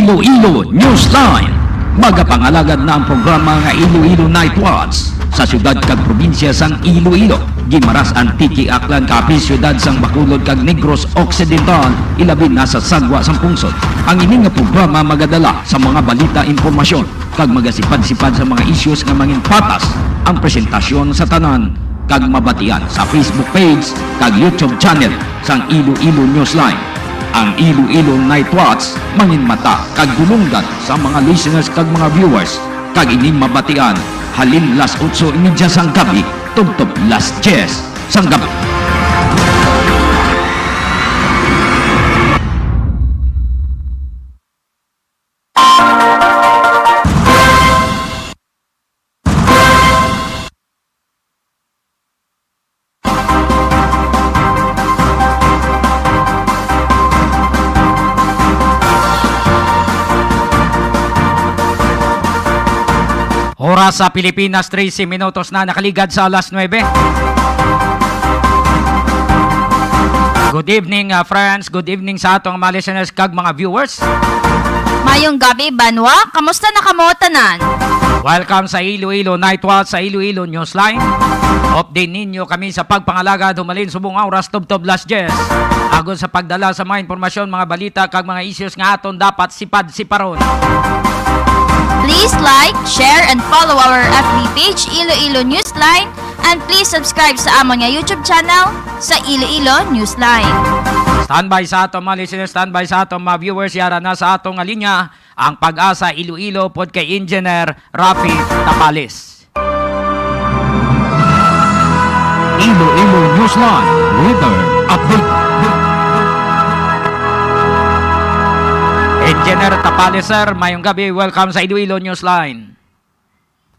Iloilo Newsline. Magapangalagad na ang programa nga Iloilo Night Watch sa syudad kag probinsya sang Iloilo. Gimaras Antique Aklan kapi syudad sang Bacolod kag Negros Occidental ilabi na sa sagwa sang pungsod. Ang ini nga programa magadala sa mga balita, impormasyon kag magasipad-sipad sa mga issues nga mangin patas ang presentasyon sa tanan kag mabatian sa Facebook page kag YouTube channel sang Iloilo Newsline. Ang Iloilo Night Watch mangin mata kag dulunggan sa mga listeners kag mga viewers kag ining mabatian halin las 8:30 sang gabi tubtob las 10 sang gabi. Oras sa Pilipinas, 13 minutos na nakaligad sa alas 9. Good evening friends, good evening sa atong mga listeners kag mga viewers. Mayong gabi, Banwa. Kamusta na kamo tanan? Welcome sa Iloilo Night Watch sa Iloilo Newsline. Update ninyo kami sa pagpangalaga dumalin subong oras tubtob las 10. Agon sa pagdala sa mga impormasyon, mga balita kag mga issues nga aton dapat sipad-siparon. Please like, share, and follow our FB page, Iloilo Newsline, and please subscribe sa amon nga YouTube channel sa Iloilo Newsline. Standby sa atong mga listeners, standby sa atong mga viewers, yara na sa atong nga linya ang Pag-asa Iloilo pod kay Engineer Rafi Tapalis. Iloilo Newsline, weather update. Engineer Tapalis, sir, mayong gabi. Welcome sa Iloilo Newsline.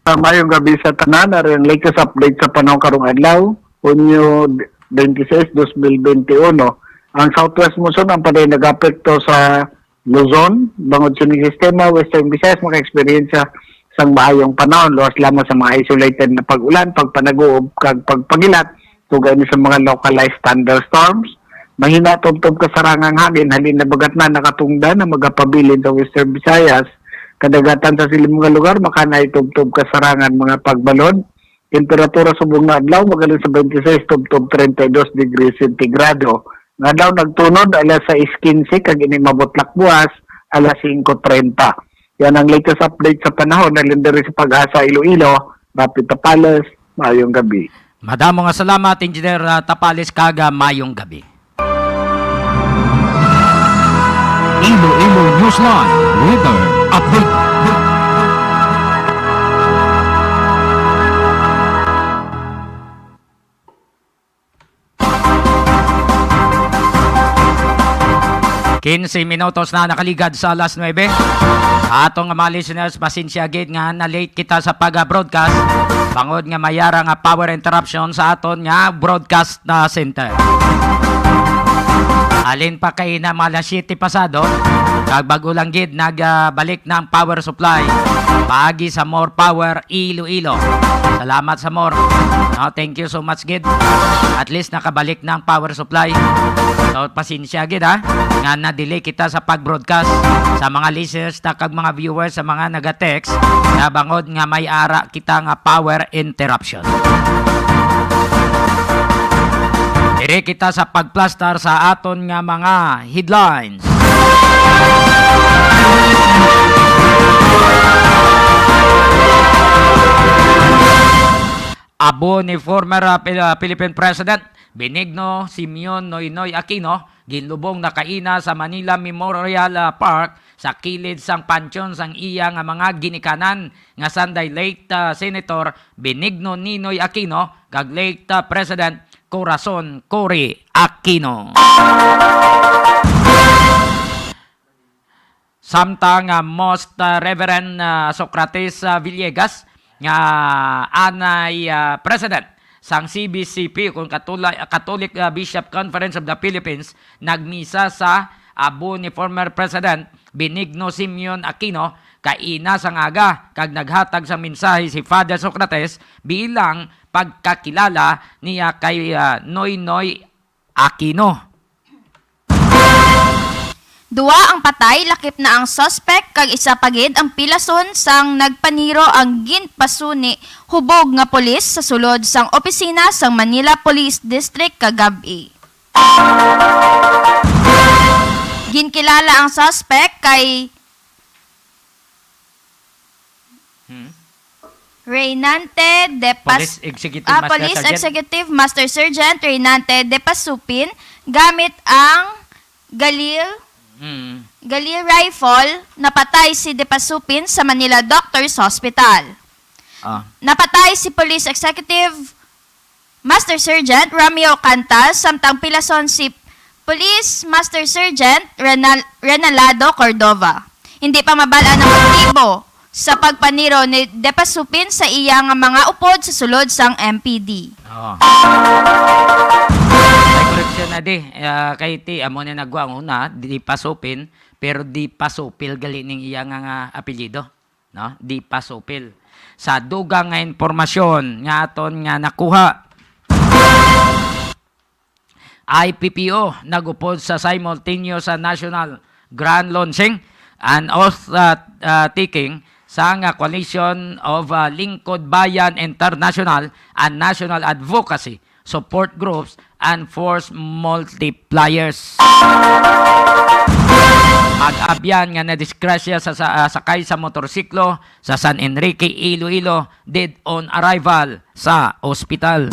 Mayong gabi sa tanan, rin latest update sa panahon karong adlaw, Hunyo 26, 2021. Ang Southwest Monsoon ang paday nag-apekto sa Luzon, bangod suning sistema, Western Visayas, maka-experiensya sang maayong panahon, luwas lamang sa mga isolated na pag-ulan, pagpanaguob, kag pagpagilat, tugay ni sa mga localized thunderstorms. Mahina tubtob kasarangang hangin, halin na bagat na nakatungda na magapabilin sa Western Visayas. Kadagatan sa siling mga lugar, makanay tubtob kasarangan mga pagbalon. Temperatura subong na adlaw, magaling sa 26 tubtob 32 degrees centigrado. Nga daw nagtunod, alas 6:15, kag ini mabutlak buwas, alas 5:30. Yan ang latest update sa panahon, nalindari sa Pag-asa Iloilo, Rafi Tapalis, mayong gabi. Madamo nga salamat, Engineer Tapalis, kaga mayong gabi. Iloilo Newsline, weather update. Minutos na nakaligad sa alas 9. Sa atong mga listeners, pasensya gid nga na late kita sa pag-broadcast. Bangod nga mayara nga power interruption sa aton nga broadcast na center. Alin pa kay na malas 7 pasado, kag bago lang gid nagbalik ng power supply. Paagi sa More Power Iloilo. Salamat sa More. No, thank you so much gid. At least nakabalik ng power supply. So pasensya gid ha, nga na-delay kita sa pag-broadcast sa mga listeners ta kag mga viewers sa mga naga-text na bangod nga may ara kita nga power interruption. Dire kita sa pagplastar sa aton nga mga headlines. Abo ni former Philippine President Benigno Simeon Noynoy Aquino ginlubong na kaina sa Manila Memorial Park sa kilid sang pansyon sang iya nga mga ginikanan nga sanday late Senator Benigno Ninoy Aquino kag late President Corazon Cory Aquino. Samtang Most Reverend Socrates Villegas nga anay President sang CBCP kung Catholic Bishop Conference of the Philippines nagmisa sa abo ni former President Benigno Simeon Aquino kaina sang aga kag naghatag sa mensahe si Father Socrates bilang pagkakilala niya kay Noynoy Aquino. Duwa ang patay, lakip na ang suspect, kag isa pagid ang pilason sang nagpaniro ang ginpasuni hubog nga pulis sa sulod sang opisina sang Manila Police District kagabi. Ginkilala ang suspect kay Reynante de Police Executive Master Police Sergeant. Executive Master Sergeant Reynante de Pasupin gamit ang Galil rifle. Napatay si de Pasupin sa Manila Doctors Hospital. Napatay si Police Executive Master Sergeant Romeo Cantas samtang pilason si Police Master Sergeant Renalado Cordova. Hindi pa mabala ng motibo sa pagpaniro ni Depasupin sa iyang mga upod sa sulod sang MPD. May correction na di. Kay ti, amo na nagwa ang una, di pasupin, pero di pasupil gali ning iyang nga apelyido. No? Di pasupil. Sa dugang nga informasyon nga aton nga nakuha, IPPO nagupod sa simultaneous sa national grand launching and oath taking sa nga coalition of Lingkod Bayan International and National Advocacy Support Groups and Force Multipliers. Mag-abyan nga na disgrasya sa sakay sa motorsiklo sa San Enrique, Iloilo dead on arrival sa ospital.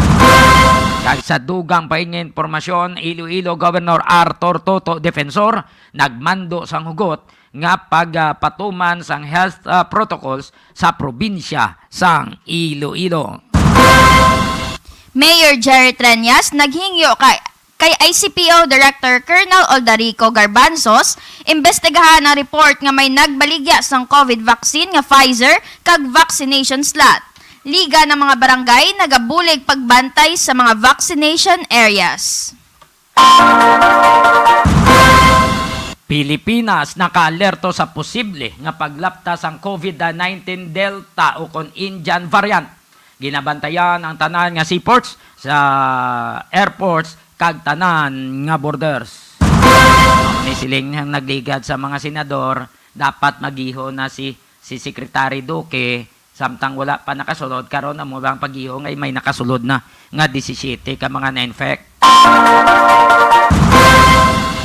Kag sa dugang paing informasyon, Iloilo Governor Arthur Toto Defensor nagmando sang hugot nga pagpatuman sang health protocols sa probinsya sang Iloilo. Mayor Jerry Treñas naghingyo kay ICPO Director Colonel Aldarico Garbanzos imbestigahan ang report nga may nagbaligya sang COVID vaccine nga Pfizer kag vaccination slot. Liga ng mga barangay nagabulig pagbantay sa mga vaccination areas. Pilipinas nakaalerto sa posible nga paglaptas ang COVID-19 Delta o kon Indian variant. Ginabantayan ang tanan nga seaports sa airports kag tanan nga borders. Ni siling nagligad sa mga senador, dapat magiho na si Secretary Duque samtang wala pa nakasulod karon na mo bang pagiho ngay may nakasulod na nga 17 ka mga na-infect.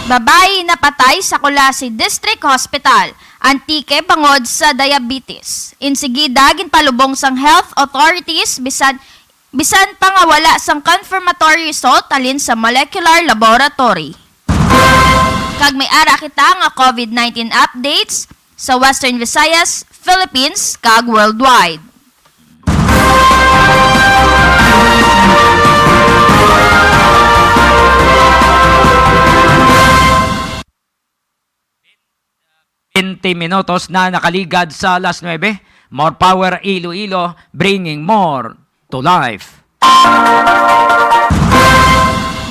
Babae na patay sa Colasi District Hospital, antike bangod sa diabetes. Insigida ginpalubong sang health authorities bisan pa nga wala sang confirmatory result alin sa molecular laboratory. Kag may ara kita nga COVID-19 updates sa Western Visayas, Philippines, kag worldwide. Minutos na nakaligad sa alas 9. More power Iloilo, bringing more to life.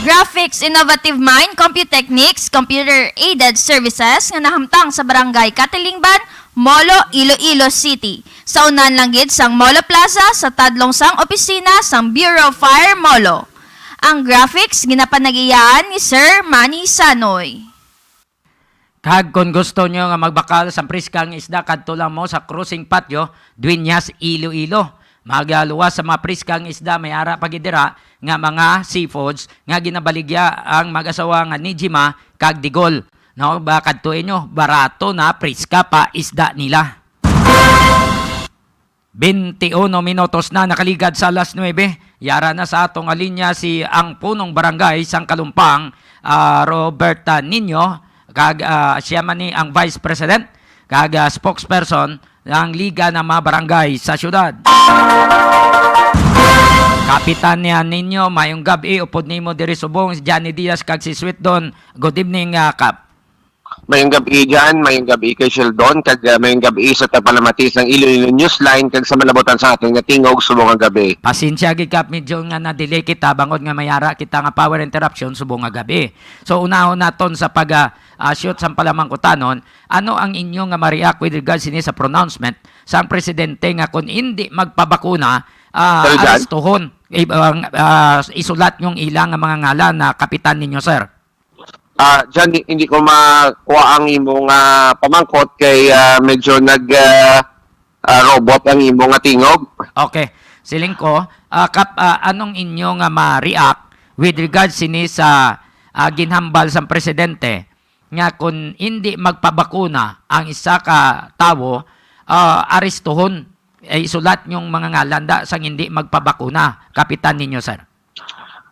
Graphics Innovative Mind, Computechnics, Computer-Aided Services nga nahamtang sa Barangay Katilingban, Molo, Iloilo City. Sa unan lang gid sang Molo Plaza sa tadlong sang opisina sang Bureau of Fire Molo. Ang graphics ginapanagiyaan ni Sir Manny Sanoy. Kag kung gusto nyo nga magbakal sa priskang isda kadto lang mo sa cruising patio, Dueñas, Iloilo. Magaluwas sa mga priskang isda may ara pagidira nga mga seafoods nga ginabaligya ang mag-asawa nga Nijima kag Digol. No, ba kadtuin nyo barato na priska pa isda nila. 21 minutos na nakaligad sa alas 9. Yara na sa atong linya si ang punong barangay sang Kalumpang, Roberta Nino. Kag siya man ni ang Vice President, kag spokesperson ng Liga ng mga Barangay sa syudad. Kapitan niya ninyo, mayong gabi, upod nimo diri subong, si Johnny Diaz, kag si Sweet Don. Good evening, Kap. Mayong gabi dyan, mayong gabi kay Sheldon, kag mayong gabi sa tapalamatis ng Iloilo Newsline, kag sa malabotan sa ating natingog subong nga gabi. Pasensya gid Kap, medyo nga na-delay kita, bangod nga mayara kita nga power interruption subong nga gabi. So unahon naton sa shoot sa palamang kutanon, ano ang inyo nga ma-react with regards sa pronouncement sa presidente nga kung hindi magpabakuna, arestuhon, isulat yung ilang nga mga ngalan na kapitan ninyo, sir? Diyan hindi ko makuha ang imong pamangkot kay medyo robot ang imong tingog. Okay. Siling ko, anong inyo nga ma-react with regards sini sa ginhambal sa presidente nga kung hindi magpabakuna ang isa ka tawo, aristuhon, isulat yung mga ngalanda sang hindi magpabakuna. Kapitan ninyo, sir.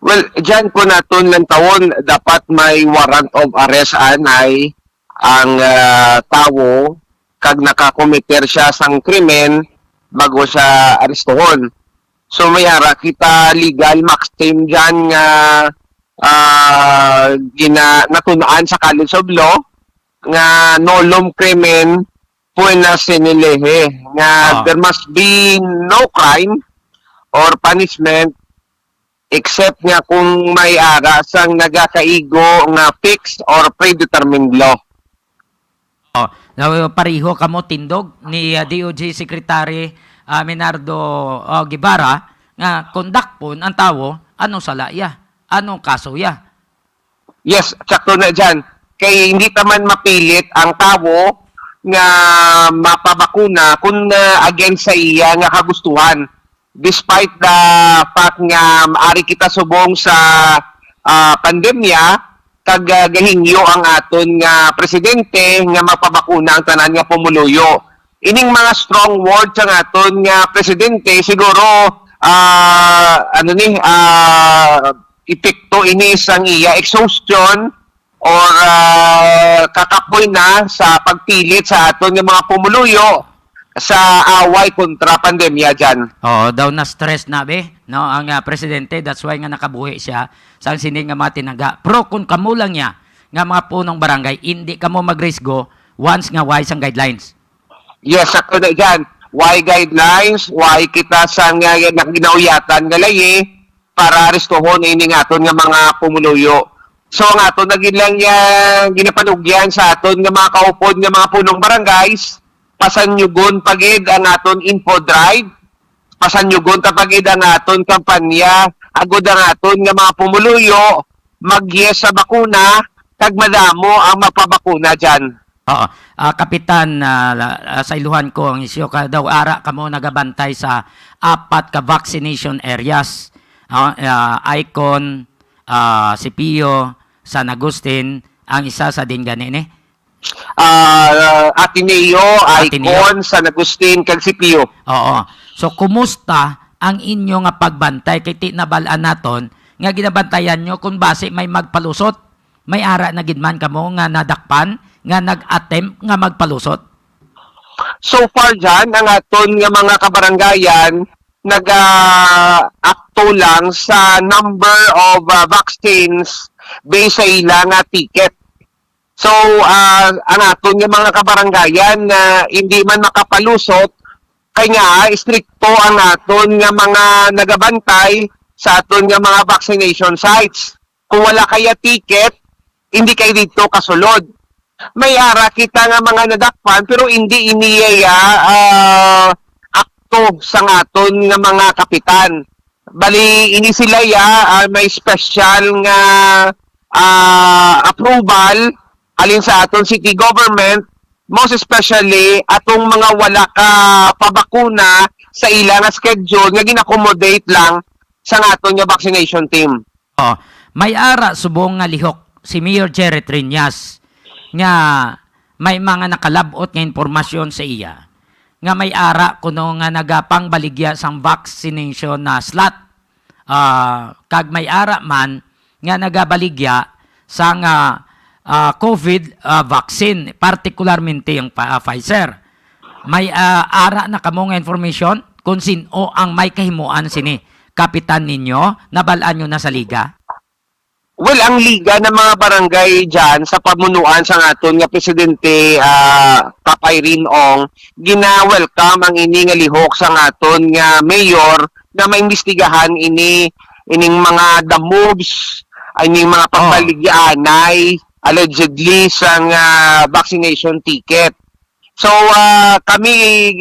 Well, diyan ko naton lang tawon dapat may warrant of arrest anay ang tawo kag nakakomiter siya sang krimen bago siya aristohon. So may ara kita legal max team diyan nga natunaan sa College of Law nga nolum krimen puena sinilehe nga there must be no crime or punishment except nga kung may ara sang nagakaigo nga fixed or predetermined law. Pariho kamo tindog ni DOJ Secretary Menardo Guevara nga kondakpon ang tawo anong salaya, anong kaso ya. Yes, sakto na dyan. Kaya hindi taman mapilit ang tawo nga mapabakuna kung against sa iya nga kagustuhan. Despite the fact nga maari kita subong sa pandemya, kag gahingyo ang aton nga presidente nga mapabakuna ang tanan nga pumuluyo. Ining mga strong words ang aton nga presidente siguro epekto ini sang iya exhaustion or kakapoy na sa pagpilit sa aton nga mga pumuluyo sa away kontra pandemya dyan. Daw na stress na be, no, ang presidente, that's why nga nakabuhi siya sa sining nga mga tinaga. Pero kung kamo lang niya nga mga punong barangay, hindi kamo magrisgo once nga wise ang guidelines. Yes, sakto na dyan. Why guidelines, why kita sa nga ginauyatan nga layi para aristohon ini nga aton nga mga pumuluyo. So nga aton naging lang ginapanugyan sa aton nga mga kaupod nga mga punong barangays, pasanyugon pagid ang aton info drive, pasanyugon pagid ang aton kampanya, agod ang aton nga mga pumuluyo, mag-yes sa bakuna, kag madamo ang mapabakuna dyan. Kapitan, sa iluhan ko ang isyo ka daw ara kamo nagabantay sa 4 ka vaccination areas. Icon, Sipio, San Agustin, ang isa sa Dingani ni. Ateneo, Icon, San Agustin, kag Sipio. Oo. So kumusta ang inyo nga pagbantay kay tinabalaan naton nga ginabantayan nyo kung base may magpalusot, may ara na gidman kamo nga nadakpan nga nag-attempt nga magpalusot? So far dyan, ang aton nga mga kabaranggayan nag-akto lang sa number of vaccines based sa ilang ticket. So, ang aton nga mga kabaranggayan na hindi man makapalusot, kaya stricto ang aton nga mga nagabantay sa aton nga mga vaccination sites. Kung wala kaya ticket, hindi kayo dito kasulod. May ara kita nga mga nadakpan pero hindi iniya akto sa aton nga mga kapitan. Bali ini sila may special nga approval alin sa aton city government, most especially atong mga wala ka pabakuna sa ilang schedule nga ginakomodate lang sa aton nga vaccination team. May ara subong nga lihok si Mayor Jerry Triñas nga may mga nakalabot nga impormasyon sa iya nga may ara kuno nga nagapang baligya sang vaccination na slot, kag may ara man nga nagabaligya sang COVID vaccine, particularmente yung Pfizer. May ara na kamo nga information kung sino ang may kahimuan sini. Kapitan ninyo, nabalaan nyo na sa liga? Well, ang liga ng mga barangay dyan sa pamunuan sa aton nga presidente Papay Rinong, gina-welcome ang ini nga lihok sa aton nga mayor na maimbestigahan ining mga the moves, ining mga pagbaligyanay allegedly sa vaccination ticket. So kami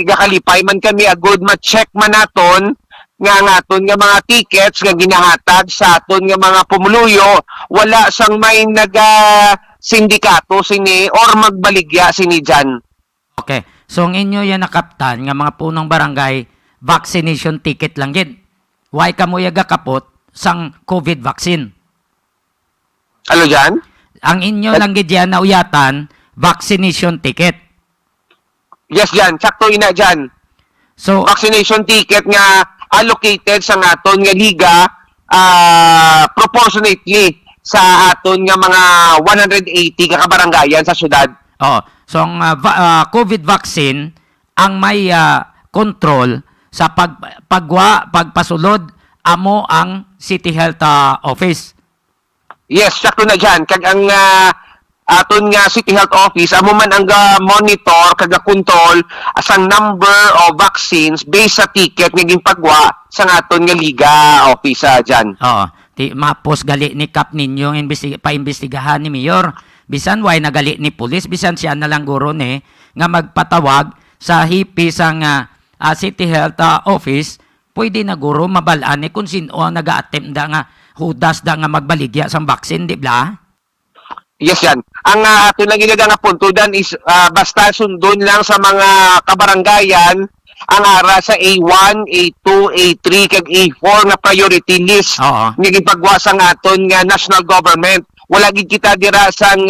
gakalipay man kami agud ma-check man naton nga aton nga mga tickets nga ginahatag sa aton nga mga pumuluyo, wala sang may naga sindikato sini or magbaligya sini dyan. Okay. So, ang inyo yan nakaptan nga mga punong barangay, vaccination ticket lang gid. Why ka mo yaga kapot sang COVID vaccine? Ano dyan? Ang inyo lang gid yan nauyatan, vaccination ticket. Yes, dyan. Sakto ina dyan. So, Vaccination ticket nga allocated sa aton nga liga proportionately sa aton nga mga 180 ka kabarangayan sa syudad. so ang COVID vaccine ang may control sa pagpasulod amo ang City Health Office. Yes, sakto na dyan. Kag ang aton nga City Health Office, amo man ang monitor, kag control asang number of vaccines based sa ticket nga ginpagwa sa aton nga liga office dyan. Ti mapos gali ni Kap ninyo paimbestigahan ni Mayor. Bisan why nagali ni pulis, bisan siya na lang guro ni nga magpatawag sa hipi sang City Health Office, pwede na guro mabalaan ni kung sino ang nag-attempt da nga hudas da nga magbaligya sang vaccine, di ba? Yes, yan. Ang ato lang ginaga nga punto dan is basta sundon lang sa mga kabarangayan ang ara sa A1, A2, A3 kag A4 nga priority list Oo. nga gipagwa sa aton nga national government. Wala gid kita dira sang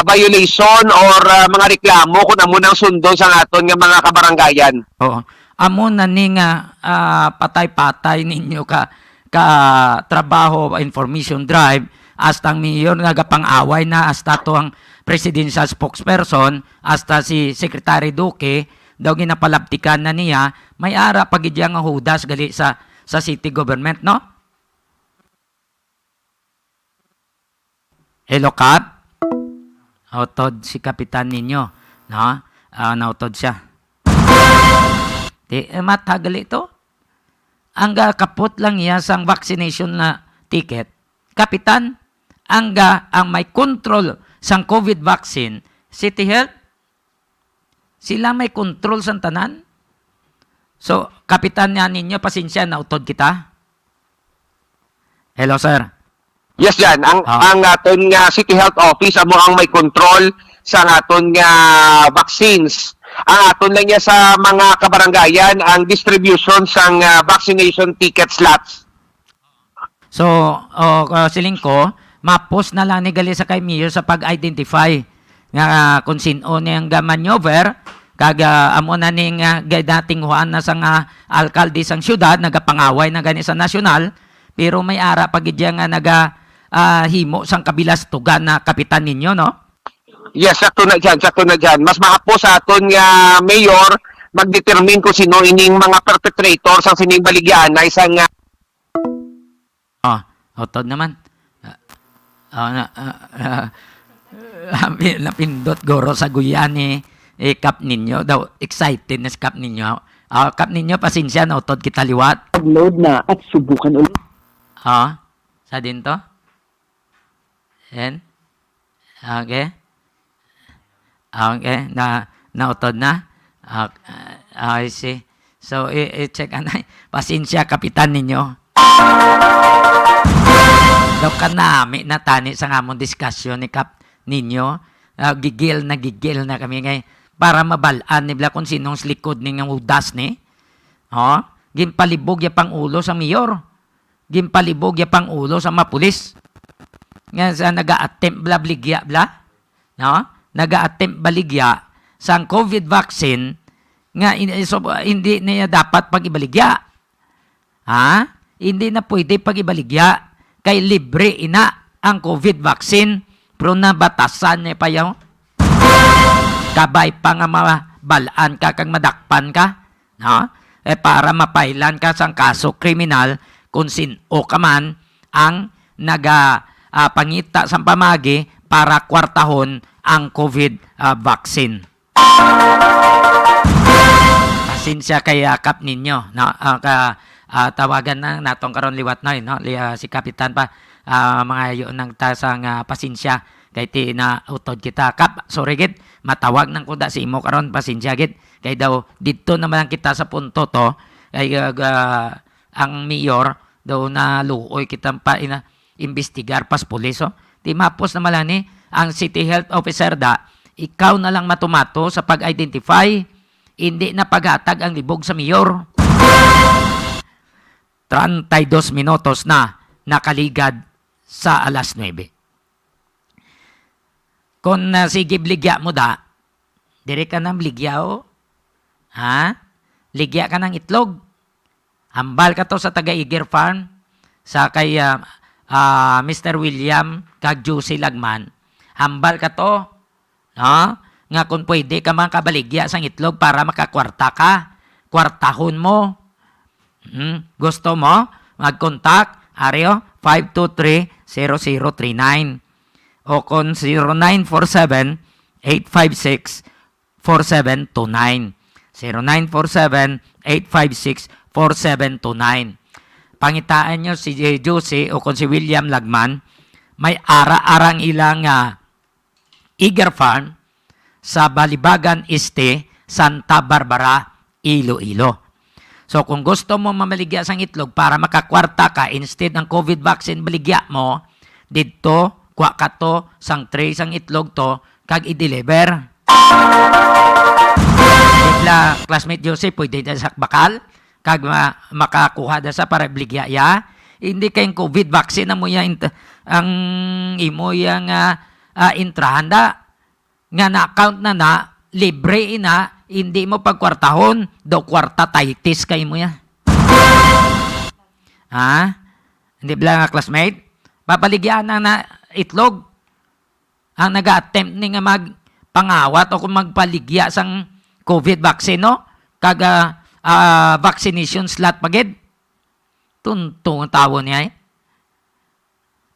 violation or mga reklamo kung amo nang sundon sa aton nga mga kabarangayan. Oo. Amo na ni nga patay-patay ninyo ka trabaho information drive hasta ang mayor nga gapang-away na hasta to ang presidential spokesperson hasta si Secretary Duque daw ginapalabtikan na niya may ara pagidya nga hudas gali sa city government, no? Hello, Kap? Nautod si kapitan ninyo, no? Nautod siya. Matagal ito. Ang kapot lang niya sang vaccination na ticket. Kapitan, ang may control sang COVID vaccine, City Health, sila may control sang tanan. So, kapitan niya ninyo, pasensya, nautod kita. Hello, sir. Yes, yan. Ang aton nga City Health Office amo ang may control sa aton nga vaccines. Ang aton lang niya sa mga kabarangayan ang distribution sang vaccination ticket slots. So, siling ko, mapos na lang ni gali sa kay Mayor sa pag-identify nga kung sino niyang maneuver kag amo na ning dating huan na sang alkalde sang syudad nagapangaway na gani sa nasyonal pero may ara pagidya nga himo sang kabilas tugan na kapitan ninyo, no? Yes, sakto na dyan. Mas mahapo sa aton nga mayor mag-determine kung sino ining mga perpetrators ang sining baligyan na isang Otod naman. Napindot goro sa guyani Kap ninyo daw excited na si Kap ninyo. Kap ninyo pasensya na otod kita liwat. Upload na at subukan ulit. Sa din to? Yan. Okay. Okay, nautod na. I see. So, i-check anay. Pasensya, kapitan ninyo. Daw kanami na tani sa ngamong diskusyon ni Kap ninyo. Gigil na kami ngay para mabalaan ni kung sinong likod ni nga udas ni. Gimpalibog ya pang ulo sa mayor. Gimpalibog ya pang ulo sa mapulis. Nga sa naga-attempt bligya. No? Naga-attempt baligya sa COVID vaccine nga hindi niya dapat pag-ibaligya. Hindi na pwede pag-ibaligya kay libre ina ang COVID vaccine pero nabatasan niya pa yaw. Kabay pa nga mabalaan ka kang madakpan ka. No? Para mapailan ka sa kaso kriminal kung sino ka man ang pangita sa pamagi para kwartahon ang COVID vaccine. Pasensya kay Kap ninyo. No? Tawagan na natong karon liwat na no? Si Kapitan pa mga yun ng tasang pasensya kay ti na utod kita. Kap, sorry gid, matawag nang kuda si imo karon pasensya gid. Kay daw dito naman kita sa punto to ay ang mayor daw na luoy kitang pa investigar pas pulis. Di mapos na malani ang city health officer ikaw na lang matumato sa pag-identify, hindi na paghatag ang libog sa mayor. 32 minutos na nakaligad sa alas 9. Kung sige bligya mo dire ka ng bligya ligya ka ng itlog. Hambal ka to sa taga-Iger Farm, sa kay Mr. William kag Juicy Lagman. Hambal ka to, no? Nga kung pwede ka man kabaligya sang itlog para makakwarta ka. Kwartahon mo. Gusto mo? Mag-contact, Areo, 523-0039. O kung 0947-856-4729. 0947-856-4729. Pangitaan nyo si Josie o kung si William Lagman, may ara-arang ilang Iger Farm sa Balibagan Este, Santa Barbara, Iloilo. So kung gusto mo mamaligya sang itlog para makakwarta ka instead ng COVID vaccine baligya mo, dito kuha ka to sang tray sang itlog to kag i-deliver. Bigla, classmate Jose, pwede na sa bakal, kag makakuha da sa para bligya ya. Hindi kayong COVID vaccine na mo yan, ang imo yung intrahan nga na-account na, libre hindi mo pagkwartahon, do kwarta taitis kayo mo yan. Hindi ba classmate? Papaligyan na itlog. Ang nag-attempt ni nga magpangawat o kung magpaligya sang COVID vaccine, no? Kaga vaccination slot pagid. Tuntong tawo niya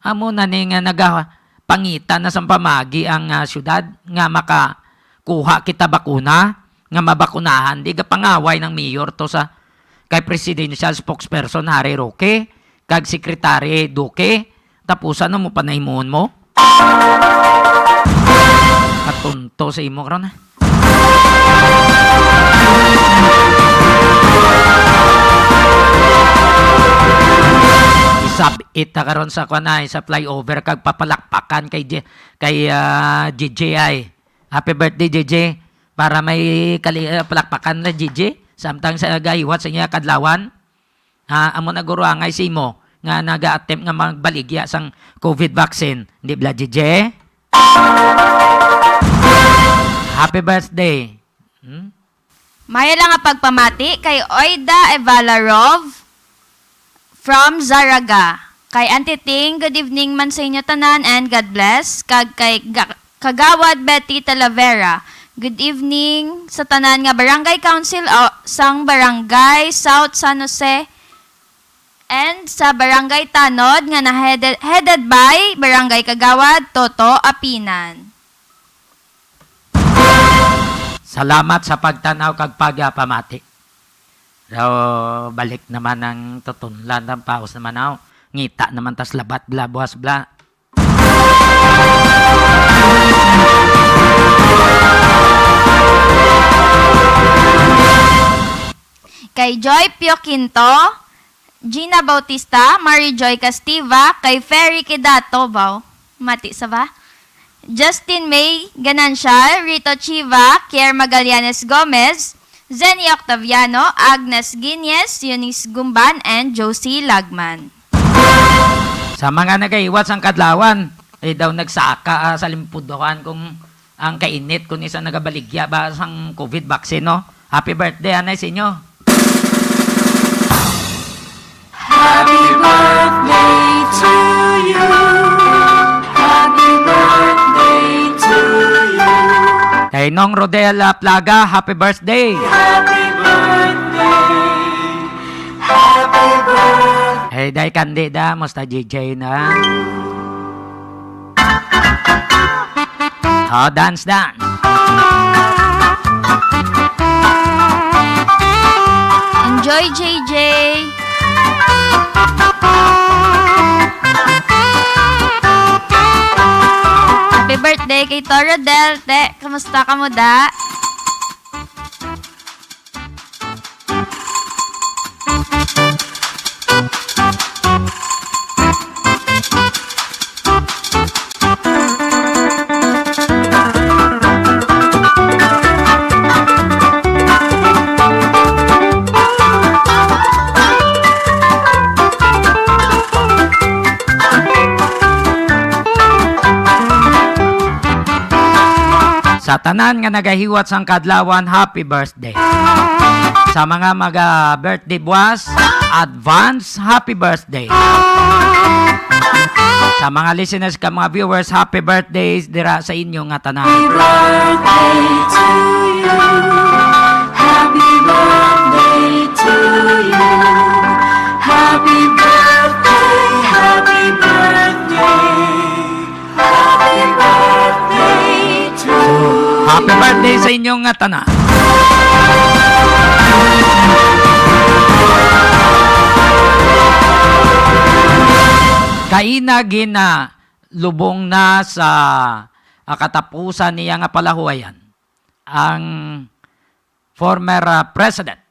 Amo na ni nga nagapangitan na sa pamagi ang syudad nga makakuha kita bakuna, nga mabakunahan. Di ka pangaway ng mayor to sa kay presidential spokesperson Harry Roque, kag secretary Duque, tapusan mo panahimuon mo. Katunto sa imo karon. Isabit na karon sa kanay sa flyover kag papalakpakan kay JJ. Happy birthday JJ. Para may palakpakan na JJ samtang sa gahiwat sa niya kadlawan. Amo na guro angay si mo nga naga-attempt nga magbaligya sang COVID vaccine. Di ba JJ? Happy birthday. Maya lang nga pagpamati kay Oida Evalarov from Zaraga. Kay Auntie Ting, good evening man sa inyo tanan and God bless. Kag kay Kagawad Betty Talavera, good evening sa tanan nga Barangay Council sang Barangay South San Jose and sa Barangay Tanod nga headed by Barangay Kagawad Toto Apinan. Salamat sa pagtanaw kag pagpamati. So, balik naman ang tutunlan ng paus naman ako. Ngita naman tas labat bla buhas bla. Kay Joy Pio Quinto, Gina Bautista, Mary Joy Castiva, kay Ferry Kidato, mati sa ba? Justin May Ganancial, Rito Chiva, Kier Magallanes Gomez, Zenny Octaviano, Agnes Guinness, Eunice Gumban, and Josie Lagman. Sa mga nagaiwat sang kadlawan, daw nagsaka sa limpudokan kung ang kainit kung isa nagabaligya ba sang COVID vaccine, no? Happy birthday, anay sa inyo. Happy birthday to you. Happy birthday to you. Kay Nong Rodela Plaga, happy birthday. Happy birthday. Happy birthday. Hey, day Candida, musta JJ na? Dance. Enjoy, JJ! Happy birthday kay Toro Del. Te, kamusta ka mo da? Sa tanan nga nagahiwat sang kadlawan, happy birthday. Sa mga birthday buwas, advance happy birthday. Sa mga listeners ka mga viewers, happy birthdays dira sa inyo nga tanan. birthday to you. Happy birthday to you. Happy birthday, happy birthday. Happy birthday to you. Happy birthday sa inyo nga tanan. Kaina gina lubong na sa katapusan niya nga palahuayan ang former president,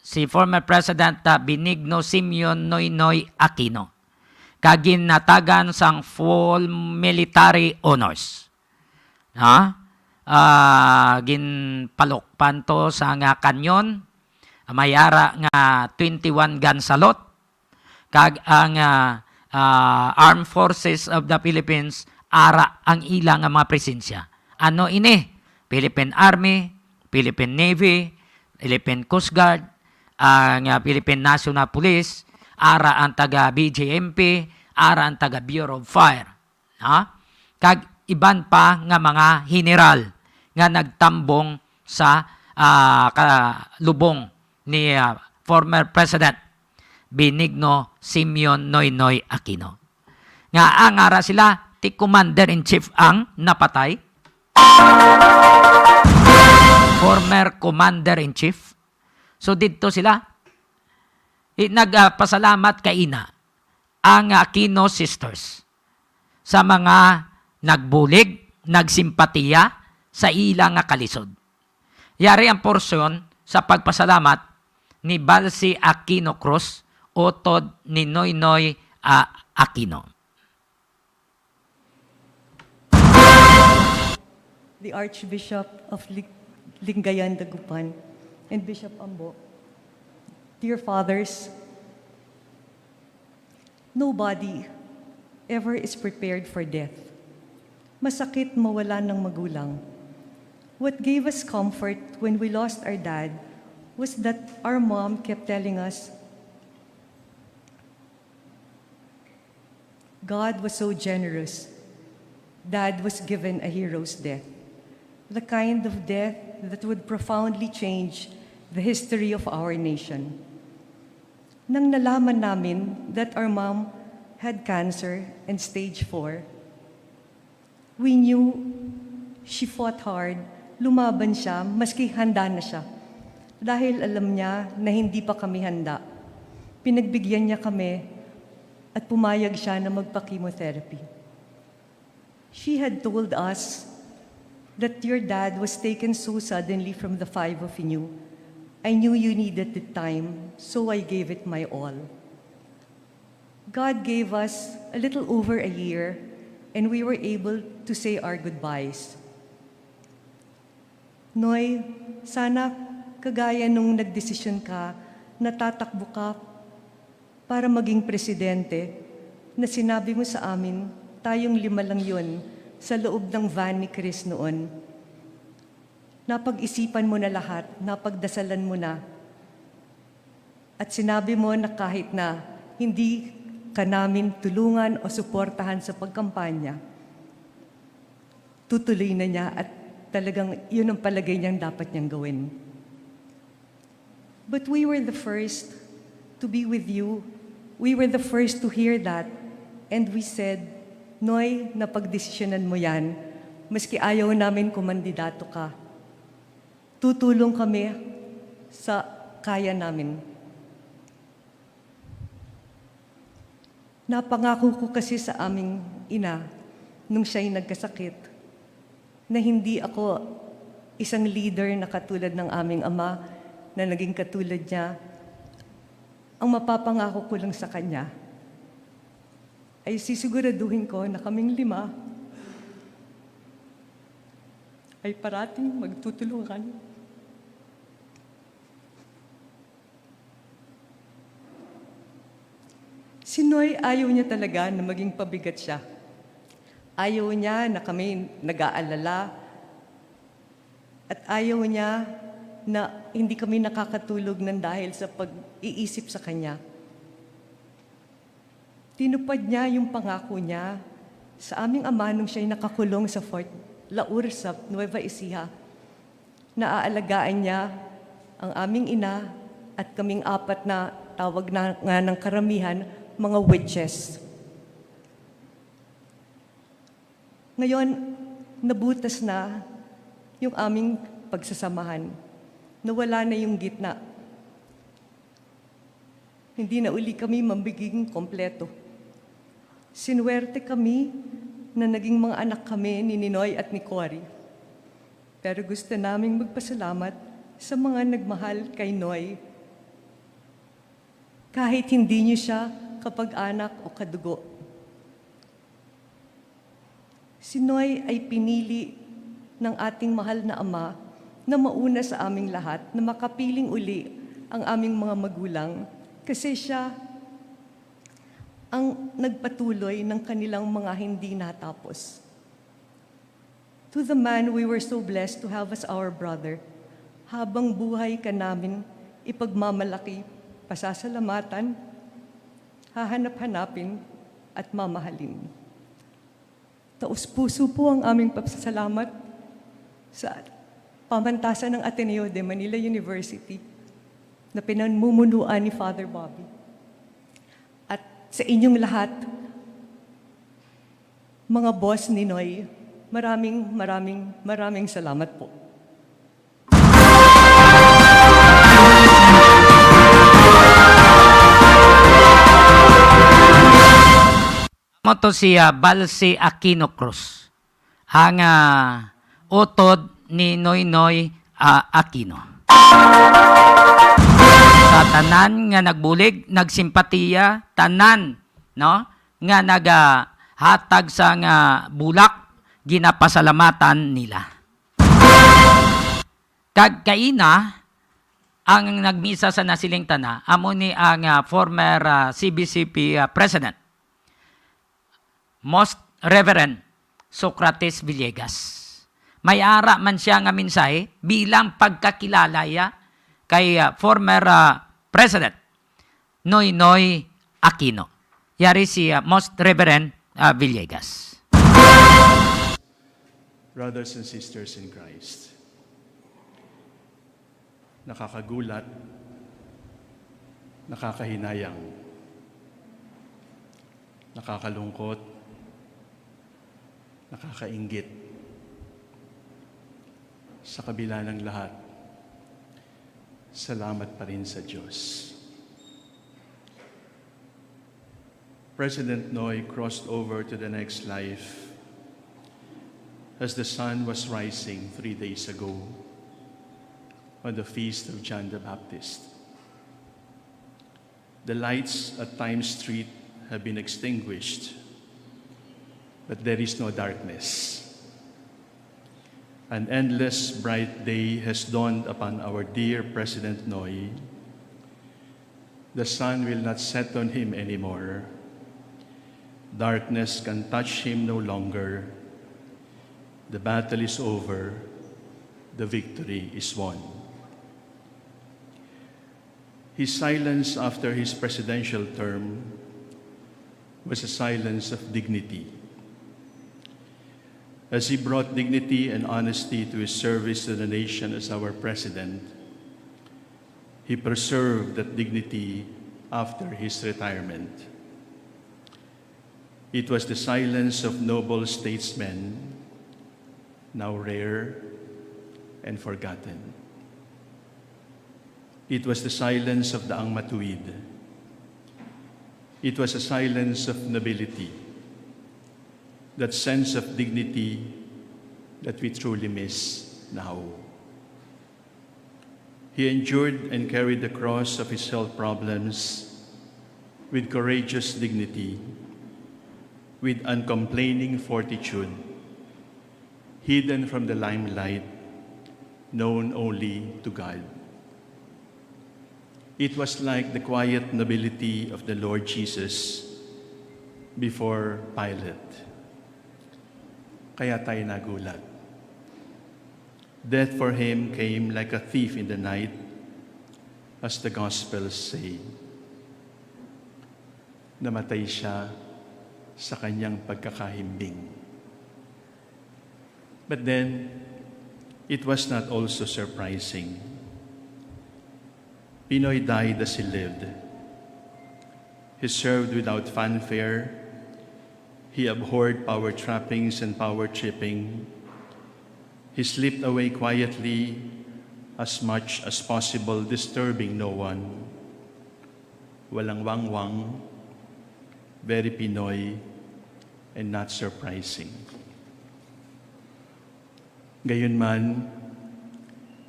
si former President Benigno Simeon Noynoy Aquino, kagin natagan sang full military honors. Ginpalokpan to sa nga kanyon, mayara nga 21 gun salute, kag ang Armed Forces of the Philippines ara ang ilang mga presensya. Ano ini? Philippine Army, Philippine Navy, Philippine Coast Guard, ang Philippine National Police, ara ang taga BJMP, ara ang taga Bureau of Fire. Kag iban pa nga mga general nga nagtambong sa lubong ni former President Benigno Simeon Noynoy Aquino. Nga ang ara sila, ti Commander-in-Chief ang napatay. Former Commander-in-Chief. So dito sila, nagpasalamat kaina ang Aquino Sisters sa mga nagbulig, nagsimpatiya sa ilang kalisod. Yari ang porsyon sa pagpasalamat ni Balsi Aquino Cruz, utod ni Noynoy Aquino. The Archbishop of Lingayen, Dagupan, and Bishop Ambo, dear fathers, nobody ever is prepared for death. Masakit mawala ng magulang. What gave us comfort when we lost our dad was that our mom kept telling us, God was so generous. Dad was given a hero's death. The kind of death that would profoundly change the history of our nation. Nang nalaman namin that our mom had cancer and stage 4, we knew she fought hard, lumaban siya, maski handa na siya. Dahil alam niya na hindi pa kami handa. Pinagbigyan niya kami at pumayag siya na magpa-chemotherapy. She had told us that your dad was taken so suddenly from the 5 of you. I knew you needed the time, so I gave it my all. God gave us a little over a year, and we were able to say our goodbyes. Noy, sana kagaya nung nagdesisyon ka, natatakbo ka para maging presidente, na sinabi mo sa amin, tayong 5 lang yun, sa loob ng van ni Chris noon. Napag-isipan mo na lahat, napagdasalan mo na. At sinabi mo na kahit na hindi ka namin tulungan o suportahan sa pagkampanya, tutuloy na niya at talagang yun ang palagay niyang dapat niyang gawin. But we were the first to be with you. We were the first to hear that. And we said, Noy, napagdesisyonan mo yan, maski ayaw namin kumandidato ka. Tutulong kami sa kaya namin. Napangako ko kasi sa aming ina, nung siya'y nagkasakit, na hindi ako isang leader na katulad ng aming ama, na naging katulad niya. Ang mapapangako ko lang sa kanya, ay sisiguraduhin ko na kaming 5 ay parating magtutulungan. Si Noy, ayaw niya talaga na maging pabigat siya. Ayaw niya na kami nag-aalala At ayaw niya na hindi kami nakakatulog ng dahil sa pag-iisip sa Kanya. Tinupad niya yung pangako niya sa aming ama nung siya'y nakakulong sa Fort Laur sa Nueva Ecija. Naaalagaan niya ang aming ina at kaming apat na tawag na nga ng karamihan, mga witches. Ngayon, nabutas na yung aming pagsasamahan. Nawala na yung gitna. Hindi na uli kami mambiging kompleto. Sinuwerte kami na naging mga anak kami ni Ninoy at ni Cory. Pero gusto naming magpasalamat sa mga nagmahal kay Noy. Kahit hindi niyo siya kapag-anak o kadugo. Si Noy ay pinili ng ating mahal na Ama na mauna sa aming lahat, na makapiling uli ang aming mga magulang kasi siya ang nagpatuloy ng kanilang mga hindi natapos. To the man we were so blessed to have as our brother, habang buhay ka namin ipagmamalaki, pasasalamatan, hahanap-hanapin at mamahalin. Taus-puso po ang aming pasasalamat sa pamantasan ng Ateneo de Manila University na pinamumunuan ni Father Bobby. At sa inyong lahat, mga boss ni Noy, maraming salamat po. Moto siya Balse Aquino Cruz. Ang utod ni Noynoy Aquino. Sa tanan nga nagbulig, nagsimpatiya, tanan no nga nagahatag sa nga bulak, ginapasalamatan nila. Kagkaina ang nagmisa sa nasiling tana, amo ni ang former CBCP President, Most Reverend Socrates Villegas. May ara man siya nga mensahe bilang pagkakilala kay former President Noynoy Aquino. Yari si Most Reverend Villegas. Brothers and sisters in Christ, nakakagulat, nakakahinayang, nakakalungkot, nakakainggit. Sa kabila ng lahat, salamat pa rin sa Diyos. President Noy crossed over to the next life as the sun was rising 3 days ago on the feast of John the Baptist. The lights at Times Street have been extinguished, but there is no darkness. An endless bright day has dawned upon our dear President Noy. The sun will not set on him anymore. Darkness can touch him no longer. The battle is over. The victory is won. His silence after his presidential term was a silence of dignity. As he brought dignity and honesty to his service to the nation as our president, he preserved that dignity after his retirement. It was the silence of noble statesmen, now rare and forgotten. It was the silence of Daang Matuwid. It was a silence of nobility, that sense of dignity that we truly miss now. He endured and carried the cross of his health problems with courageous dignity, with uncomplaining fortitude, hidden from the limelight, known only to God. It was like the quiet nobility of the Lord Jesus before Pilate. Kaya tayo nagulat. Death for him came like a thief in the night, as the Gospels say. Namatay siya sa kanyang pagkakahimbing. But then, it was not also surprising. Pinoy died as he lived. He served without fanfare. He abhorred power trappings and power tripping. He slipped away quietly, as much as possible, disturbing no one. Walang wangwang, very Pinoy, and not surprising. Gayunman,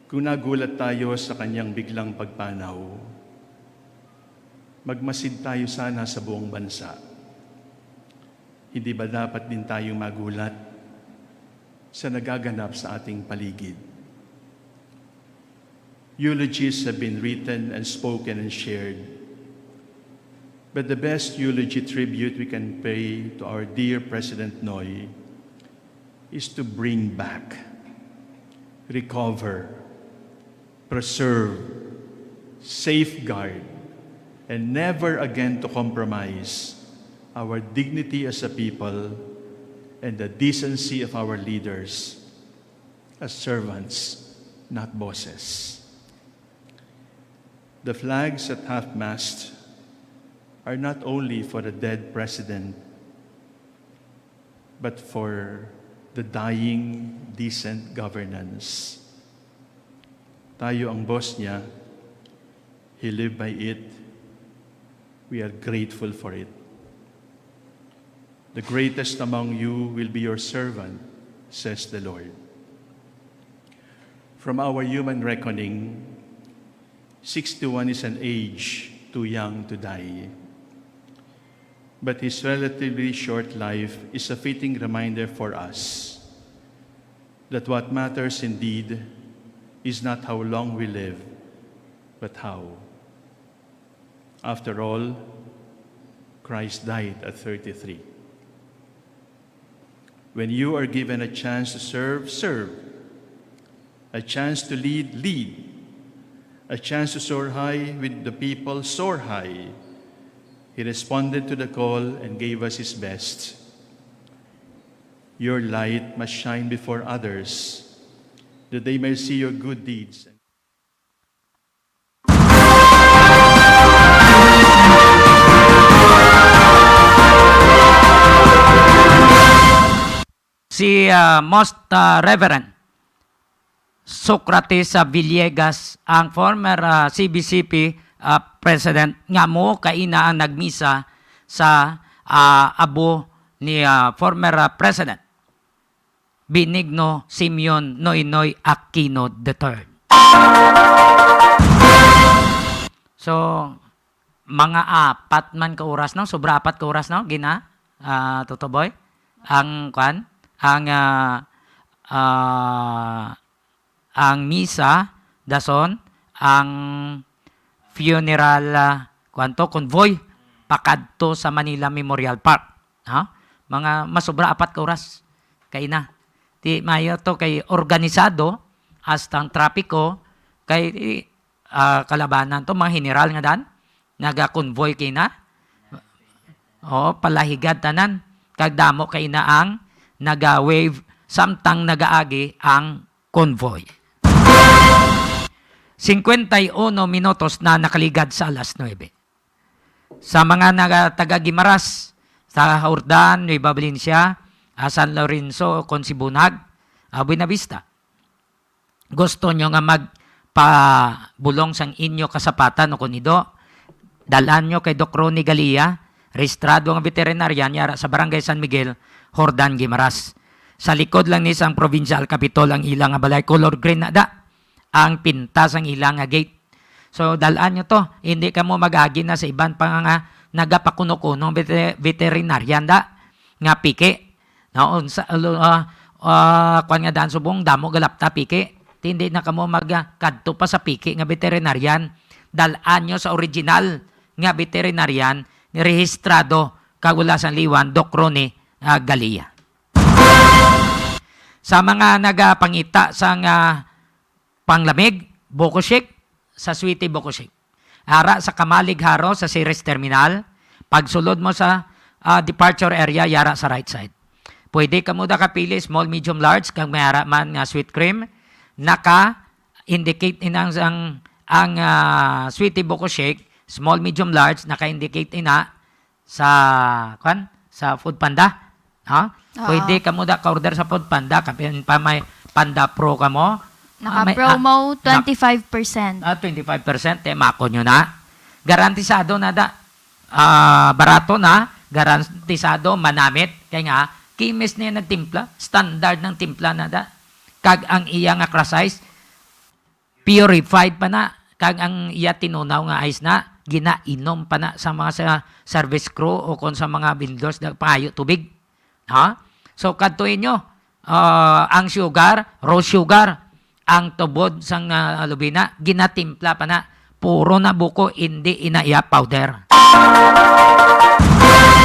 kung nagulat tayo sa kanyang biglang pagpanaw, magmasid tayo sana sa buong bansa. Hindi ba dapat din tayong magulat sa nagaganap sa ating paligid? Eulogies have been written and spoken and shared. But the best eulogy tribute we can pay to our dear President Noy is to bring back, recover, preserve, safeguard, and never again to compromise our dignity as a people and the decency of our leaders as servants, not bosses. The flags at half-mast are not only for the dead president, but for the dying, decent governance. Tayo ang boss niya. He lived by it. We are grateful for it. The greatest among you will be your servant, says the Lord. From our human reckoning, 61 is an age too young to die. But his relatively short life is a fitting reminder for us that what matters indeed is not how long we live, but how. After all, Christ died at 33. When you are given a chance to serve, serve. A chance to lead, lead. A chance to soar high with the people, soar high. He responded to the call and gave us his best. Your light must shine before others, that they may see your good deeds. Si Most Reverend Socrates Villegas, ang former CBCP President, nga mo kaina ang nagmisa sa abo ni former President Benigno Simeon Noynoy Aquino III. So, mga 4 man ka oras, no? Sobra 4 ka oras, no? Gina, Totoboy? Ang misa, dason, ang funeral, convoy, pakadto sa Manila Memorial Park. Mga masobra 4 ka oras, kay na. Di mayo to kay organisado, hasta ang trapiko, kay kalabanan to, mga general nga dan, naga-convoy kay na. Palahigad tanan, kagdamo kay na ang naga-wave, samtang nagaagi ang convoy. 51 minutos na nakaligad sa alas 9. Sa mga taga-Gimaras, sa Jordan, Nueva Valencia, San Lorenzo, Consibunag, Buena Vista. Gusto nyo nga magpabulong sang inyo kasapatan o kunido, dalan nyo kay Doc Ronnie Galia, rehistrado ng veterinaryan yara sa Barangay San Miguel, Jordan, Gimaras. Sa likod lang ni sang provincial capital ang ilang balay, color green na da, ang pintas ang ilang gate. So, dalaan nyo to. Hindi ka mo mag-agi na sa ibang pang nagapakuno-kuno veterinaryan da, nga pike. Noon sa, kwan nga daan subong, damo galapta pike. Hindi na ka mo magkadto pa sa pike nga veterinaryan. Dalaan nyo sa original nga veterinaryan, rehistrado, Kagulasan Liwan, Doc Ronnie Galia. Sa mga nagapangita sa panglamig, Bokoshik, sa Sweetie Bokoshik. Ara sa Kamalig Haro sa Ceres Terminal. Pagsulod mo sa departure area, yara sa right side. Pwede ka muda kapili, small, medium, large, kang may ara man nga sweet cream. Naka-indicate inang ang Sweetie Bokoshik, small, medium, large, naka-indicate ina sa Food Panda. Pwede ka mo ka-order sa Food Panda, kapin pa may Panda Pro ka mo. Naka-promo 25%. 25%, mako nyo na. Garantisado na da. Barato na, garantisado, manamit. Kaya nga, kimis niya nagtimpla, standard ng timpla na da. Kag ang iya nga size, purified pa na. Kag ang iya tinunaw nga ice na, ginainom pa na sa mga service crew o kung sa mga vendors na pangayo tubig. So, kadtuin nyo, ang sugar, raw sugar, ang tubod sang lubina, ginatimpla pa na. Puro na buko, hindi inaiya powder.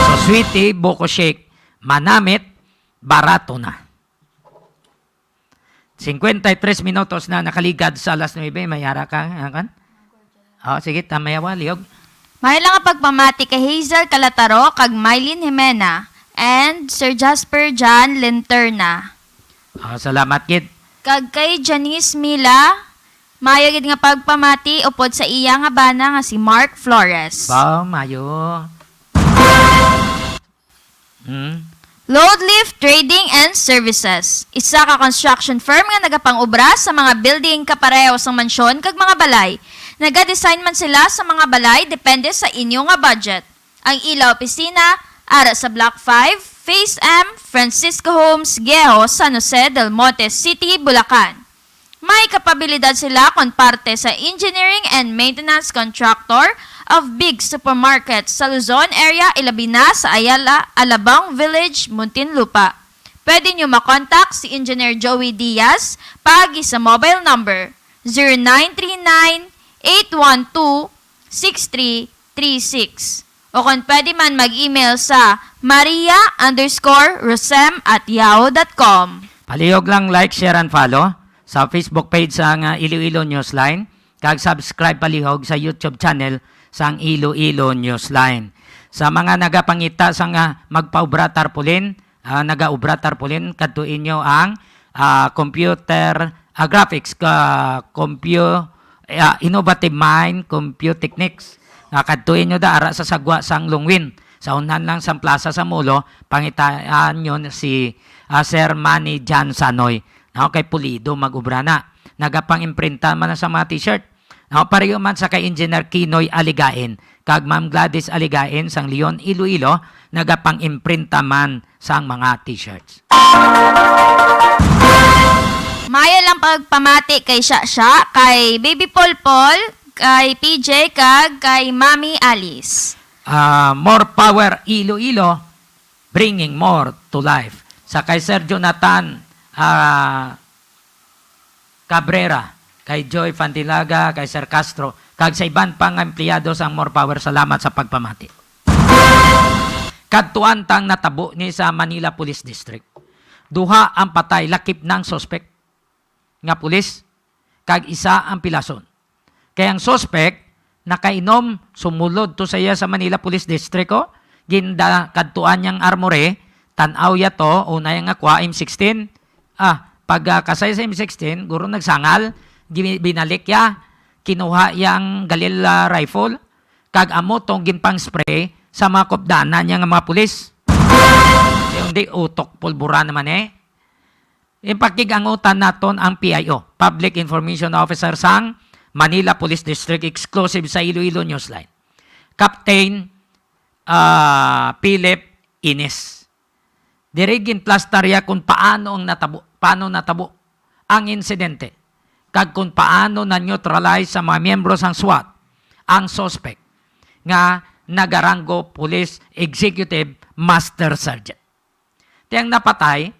So, Sweetie Bokoshik, manamit, barato na. 53 minutos na nakaligad sa alas 9. Mayara ka, kan? Sige, tamayawa, liog. May lang nga pagpamati kay Hazel Calataro, kag Mylene Jimena, and Sir Jasper John Linterna. Salamat, kid. Kag kay Janice Mila, mayo gid nga pagpamati upod sa iya nga bana nga si Mark Flores. Mayo. Load Lift Trading and Services. Isa ka construction firm nga nagapang-obra sa mga building kapareho sa mansyon kag mga balay. Nagadesign man sila sa mga balay depende sa inyo nga budget. Ang ila opisina ara sa Block 5, Phase M, Francisco Homes, Geho, San Jose del Monte City, Bulacan. May kapabilidad sila kung parte sa engineering and maintenance contractor of big supermarkets sa Luzon area, ilabi na sa Ayala, Alabang Village, Muntinlupa. Pwede nyo makontak si Engineer Joey Diaz pagi sa mobile number 0939-812-6336. O kung pwede man mag-email sa maria_rosem@yahoo.com. Palihog lang like, share, and follow sa Facebook page sang Iloilo Newsline. Kag subscribe palihog sa YouTube channel sang Iloilo Newsline. Sa mga nagapangita sang magpaubra tarpaulin, nagaubra tarpaulin, kadtuin nyo ang computer graphics, innovative mind, compute techniques. Kadtuin nyo da ara sa sagwa sang Lungwin. Sa unan lang sa plaza sa Mulo, pangitaan nyo si Sir Manny Jan Sanoy. Kay Pulido mag-ubra na. Nagapang-imprinta man na sa mga t-shirt. Pareho man sa kay Engineer Kinoy Aligain. Kag Ma'am Gladys Aligain sang Leon Iloilo, nagapang-imprinta man sang mga t-shirts. Maya lang pagpamati kay Sha, kay Baby Polpol, kay PJ, kag kay Mami Alice. More power Iloilo, bringing more to life. Sa kay Sir Jonathan Cabrera, kay Joy Fantilaga, kay Sir Castro, kag sa iban pang empleyado sang More Power, salamat sa pagpamati. Kadtuan tang natabo ni sa Manila Police District. Duha ang patay lakip ng suspect nga pulis, kag isa ang pilason. Kaya ang suspect nakainom, sumulod to saya sa Manila Police District ginda kadtuan niyang armore, tanaw ya to, una yung akwa M16. Pag kasay sa M16, guro nagsangal, binalik ya, kinuha yang Galil rifle, kag amo tong ginpang spray sa mga kopdanan niya nga mga pulis. Yung di utok pulbura naman Ipakigangutan naton ang PIO, Public Information Officer sang Manila Police District, exclusive sa Iloilo Newsline. Captain Philip Ines. Dirigin plastarya kung paano natabo ang insidente. Kag kung paano na-neutralize sa mga miyembro sang SWAT ang suspect nga nagaranggo Police Executive Master Sergeant. Tiyang napatay,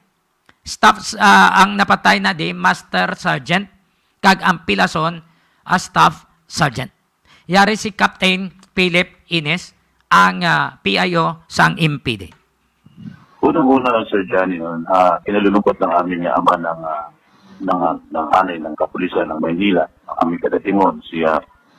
ang napatay na di Master Sergeant, kag ang pilason Staff Sergeant. Yari si Captain Philip Ines, ang PIO sang MPD. Unang-una, Sir Johnny, kinalulungkot ng aming ama ng anay ng kapulisan ng Maynila, ang aming kadatingon, si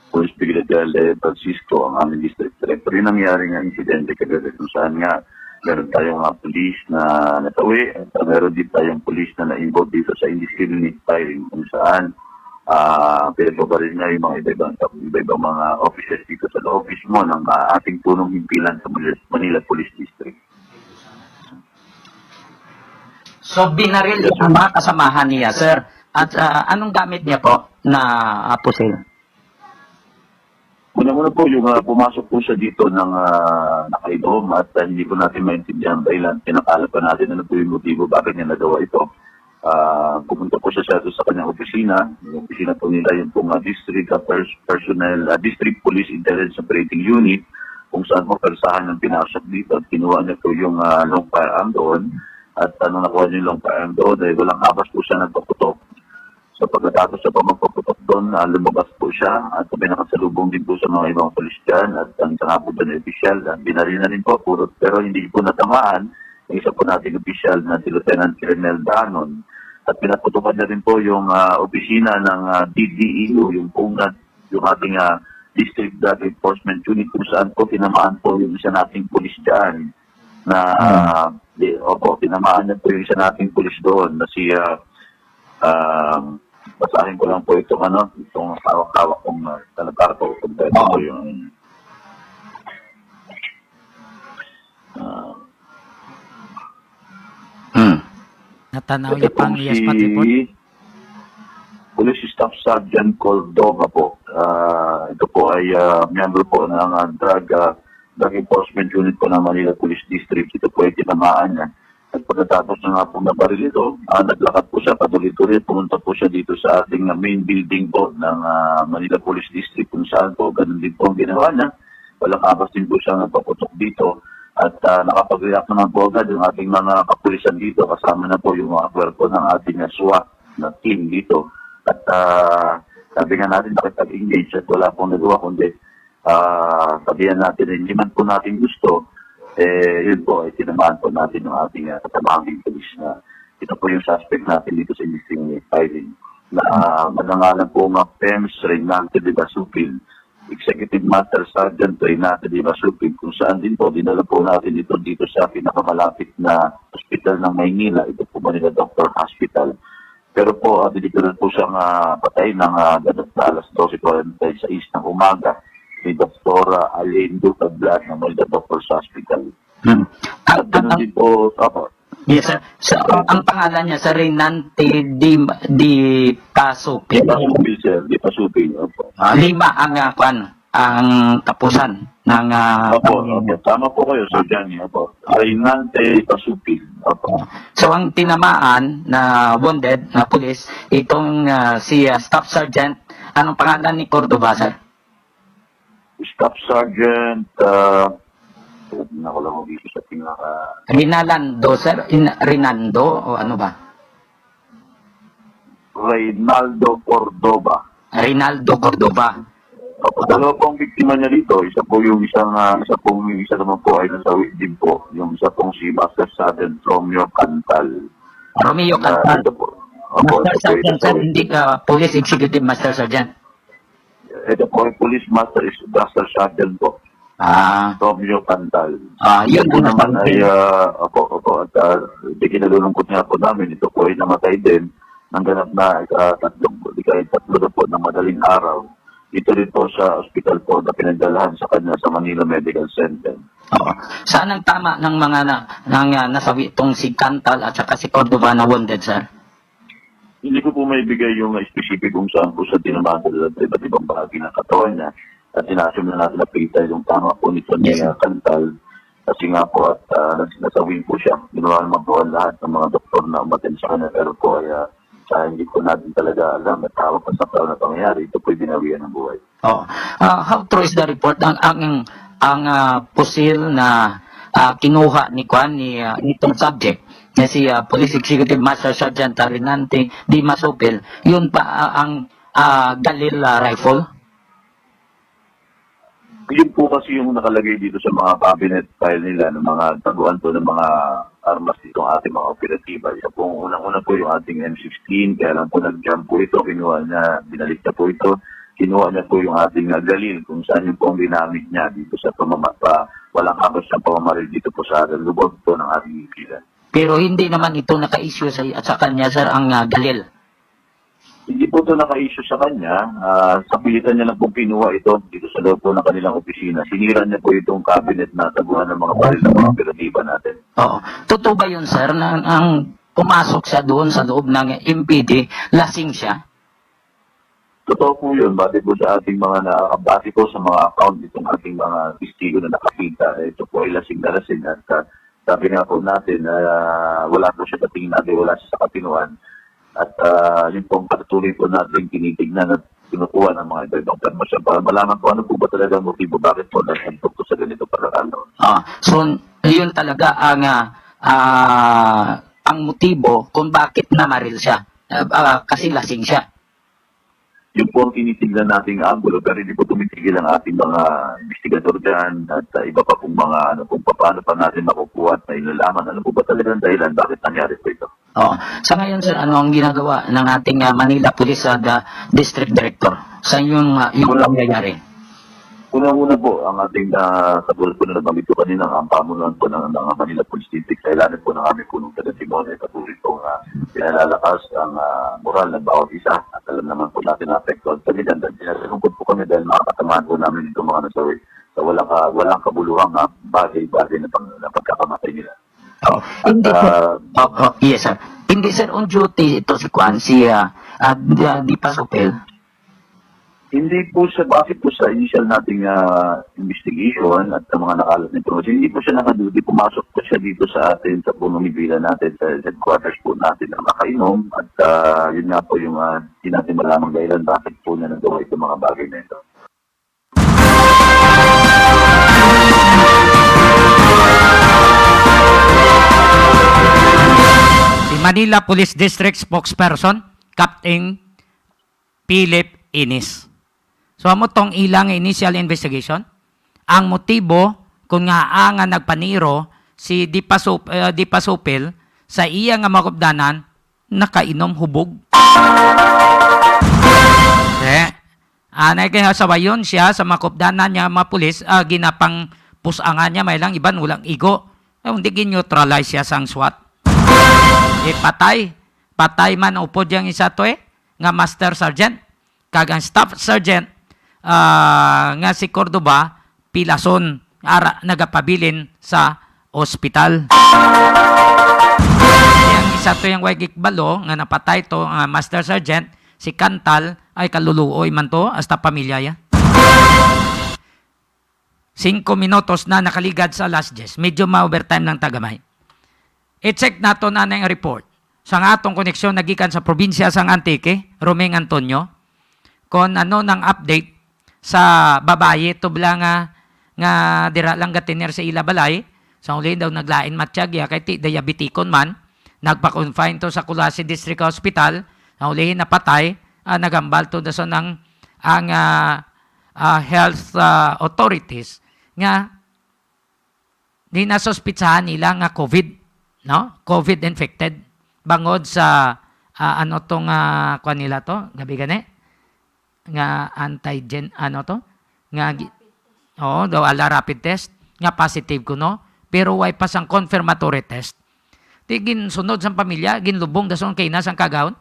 Police Brigadier Francisco, ang aming district director. Yung nangyaring insidente kagabi kung saan nga meron tayong police na natawi at meron din tayong police na na-involved dito sa indiscriminate firing kung saan pinagbabaril niya yung mga iba-ibang mga officers dito sa loob mismo ng ating punong himpilan sa Manila Police District. So, binaril yung mga kasamahan niya, sir. At anong gamit niya po na pusil? Una-una po, yung pumasok po siya dito ng nakaidom at hindi po natin maintindihan dahilan. Pinakala pa natin ano po yung motibo bakit niya nagawa ito. Pumunta po siya sa kanyang opisina. Yung opisina po nila yung pong District District Police Intelligence Operating Unit kung saan po persahan ng pinasok dito at kinuha niya po yung long firearm doon. At nakuha niya yung long firearm doon dahil walang abas po siya nagpaputok. So pagkatapos sa pamagpaputok doon, lumabas po siya at pinakasalubong din po sa mga ibang polis dyan at ang isa nga po dyan na opisyal. Binaril na rin po, pero hindi po natamaan. Yung isa po nating opisyal na si Lieutenant Colonel Danon. At pinaputukan na rin po yung opisina ng DDEU, yung ating District Drug Enforcement Unit kung saan po tinamaan po yung isa nating polis dyan. Tinamaan niya po yung isa nating polis doon na si basahin ko lang po itong hawak-hawak kong talakarto kung ito po yung Natanaw niya pang yes pati po. Police Staff Sergeant Cordova po. Ito po ay member po ng Drug Enforcement Unit po ng Manila Police District. Ito po ay tinamaan niya. At pagkatapos na nga po nabaril ito, naglakad po siya patuloy-tuloy. Pumunta po siya dito sa ating main building po ng Manila Police District kung saan po ganun din po ang ginawa niya. Walang abas din po siya nagpaputok dito. At nakapag-react naman po agad yung ating mga kapulisan dito. Kasama na po yung mga kwerpo ng ating SWAT na team dito. At sabi nga natin nakipag-engage at wala pong nagawa kundi sabihan natin hindi man po natin gusto, yun po, tinamaan po natin yung ating katabahang police na ito po yung suspect natin dito sa indiscriminate firing na manangalan po ng PEMS Reynante de Basupil, Executive Master Sergeant Reynante de Basupil, kung saan din po dinala po natin dito sa pinakamalapit na hospital ng Maynila, ito po Manila Doctor Hospital. Pero po, dinigurad po siyang patay ng ganap na alas 12:46 ng umaga ni Dr. Alendo Tablat ng Manila Doctors Hospital. At ganun din po, Yes, sir. So, ang pangalan niya sa Reynante di Pasupil. Di Pasupil, opo. 5 ang tapusan ng Opo. Tama po kayo, Sir Johnny. Opo. Reynante Pasupil. Opo. So, ang tinamaan na wounded na pulis, itong si Staff Sergeant, anong pangalan ni Cordova, sir? Staff Sergeant, ako lang dito sa Rinaldo, sir? Rinaldo o ano ba? Reynaldo Cordova. Rinaldo Cordova. Opo, dalawa po ang biktima niya dito. Isa naman po ay nasawi din po. Yung isa pong si Master Sergeant Romeo Cantal. Romeo Cantal. Ito po. Opo, Master ito po, Sergeant, sir, hindi ka Police Executive Master Sergeant. Ito po ay Police Master Sergeant po. Romeo Cantal. Yun po din naman naman. ay, opo, at hindi kinalulungkot niya po namin. Ito po ay namatay din ng ganap na tatlo na po ng madaling araw. Dito rin po sa ospital po na pinagdalahan sa kanya sa Manila Medical Center. Oo. Saan ang tama ng mga nasawi itong si Cantal at saka si Cordova na wounded, sir? Hindi ko po maibigay yung specific kung saan po sa tinamaan sa iba't ibang bahagi ng katawan niya. At sinasum na natin napita yung tama po nito ni Cantal. Kasi nga po at nasawin po siya. Ginawa naman po ang lahat ng mga doktor na umaten sa kanya. Pero po ay hindi ko natin talaga alam at tawag pa sa taon na pangyayari. Ito po'y binawian ng buhay. Oh. How true is the report? Ang pusil na kinuha ni nitong subject na si Police Executive Master Sergeant Reynante di Masupil, yun pa ang Galil rifle? Yun po kasi yung nakalagay dito sa mga cabinet file nila ng mga taguan po ng mga armas dito ang ating mga operatiba. Isa po, unang-una po yung ating M16, kaya lang po nag-jump po ito, kinuha niya, binalik na po ito, kinuha niya po yung ating Galil, kung saan yung po ang ginamit niya dito sa walang kabas ng pamamaril dito po sa lubog po ng ating ipilan. Pero hindi naman ito naka-issue sa kanya, sir, ang Galil. Hindi po ito naka-issue sa kanya. Sa pilitan niya lang po kinuha ito dito sa loob po ng kanilang opisina. Sinira niya po itong cabinet na taguan ng mga baril ng mga operatiba natin. Oo. Totoo ba yun, sir, na ang pumasok siya doon sa loob ng MPD, lasing siya? Totoo po yun. Base po sa ating base po sa mga account itong ating mga testigo na nakakita. Ito po ay lasing na lasing. At sabi nga po natin na wala po siya patingin natin, wala siya sa katinuan. At yun po ang patuloy po natin tinitignan at kinukuha ng mga ibang permasyon para malaman po ano po ba talaga ang motibo, bakit po nagpuntok to sa ganito pagkakataon. So, yun talaga ang motibo kung bakit namaril siya. Kasi lasing siya. Yun po ang tinitignan nating angulo, pero hindi po tumitigil ang ating mga investigador dyan at iba pa pong mga kung paano pa natin makukuha at nailalaman ano po ba talaga ang dahilan bakit nangyari po ito. Sa ngayon, sir, ano ang ginagawa ng ating Manila Police District Director sa yung nangyayari? Una-una po, ang ating katulad po na nabanggit ko kanina, ang pamunuan po ng Manila Police District sa ilalim po ng aming punong taga Simone, patuloy po pinalalakas ang moral ng bawat isa at alam naman po natin na apektuhan kami dyan. Sinasagungkot po kami dahil makakatamaan po namin itong mga nasawi sa walang kabuluhang bagay-bagay na pagkakamatay nila. Hindi, sir. Yes, sir. Hindi, sir, on duty ito si Juan, si Dipa Sopel. Hindi po siya, bakit po sa initial nating investigation at mga nakalat na information, hindi po siya nakaduty. Pumasok po siya dito sa atin, sa pumamibila natin, sa headquarters po natin na makainom. At yun nga po yung hindi natin malamang dahilan bakit po niya nagawa itong mga bagay na ito. Si Manila Police District Spokesperson, Captain Philip Inis. So, amo tong ilang initial investigation. Ang motibo, kung nga nga nagpaniro si Dipa Sopel sa iya nga makupdanan, nakainom hubog. Anay kaya sawayon siya sa makupdanan niya mga pulis, ginapang pusangan niya, may lang iban, walang igo. Hindi gin-neutralize siya sang SWAT. Patay man upod yung isa to nga Master Sergeant. Kagang Staff Sergeant, nga si Cordoba, pilason, nagapabilin sa ospital. Yang isa to yung Waigik Balo, nga napatay to, Master Sergeant, si Cantal, ay kaluluoy man to, hasta pamilya ya. 5 minutos na nakaligad sa last jess. Medyo ma-overtime ng tagamay. I-check nato na yung report. Sa atong koneksyon nagikan sa probinsya sang Antique, Romeng Antonio, kung ano ng update sa babae, tubla nga dira lang gatiner sa ilabalay, sa uli daw naglain matsyagya, kay diabetikon man, nagpa-confine to sa Kulasi District Hospital, sa uli napatay, nagambal to da so ng health authorities, nga di nasuspitsahan nila nga COVID, no? COVID infected. Bangod sa ano tong kuan nila to, gabi gani? Nga antigen nga daw ala rapid test nga positive kuno, pero way pa sang confirmatory test. Tigin sunod sa pamilya, ginlubong dason kay na sang kagawon,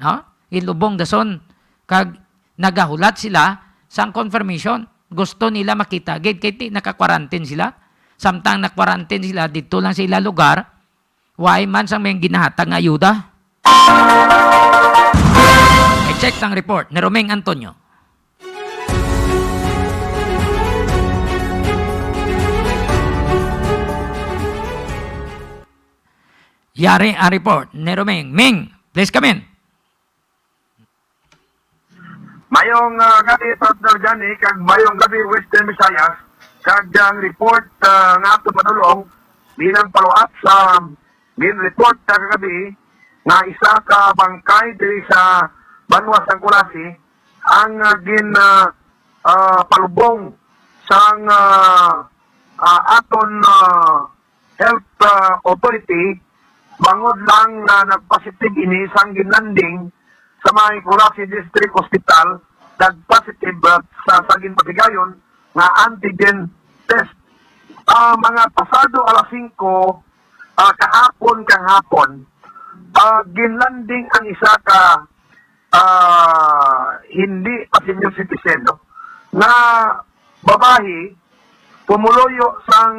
no? Ginlubong dason kag nagahulat sila sang confirmation. Gusto nila makita gid kay naka-quarantine sila. Samtang na-quarantine sila dito lang sa ila lugar, way man sang may ginahatag nga ayuda. I-check ang report ni Romeng Antonio. Yari ang report ni Romeng. Ming, please come in. Mayong gabi, Partner Johnny, kag mayong gabi, Western Visayas, kag ang report nga ito padulong, bilang follow-up sa report kagabi, nga isa ka bangkay diri sa Banwas ng Kulasi, ang palubong sang aton health authority bangod lang na nagpositive ini sang ginlanding sa mga Colassi District Hospital nagpositive sa saging patigayon nga antigen test. Mga pasado alas 5 kahapon ginlanding ang isa ka hindi pa senior citizen na babae pumuloyo sang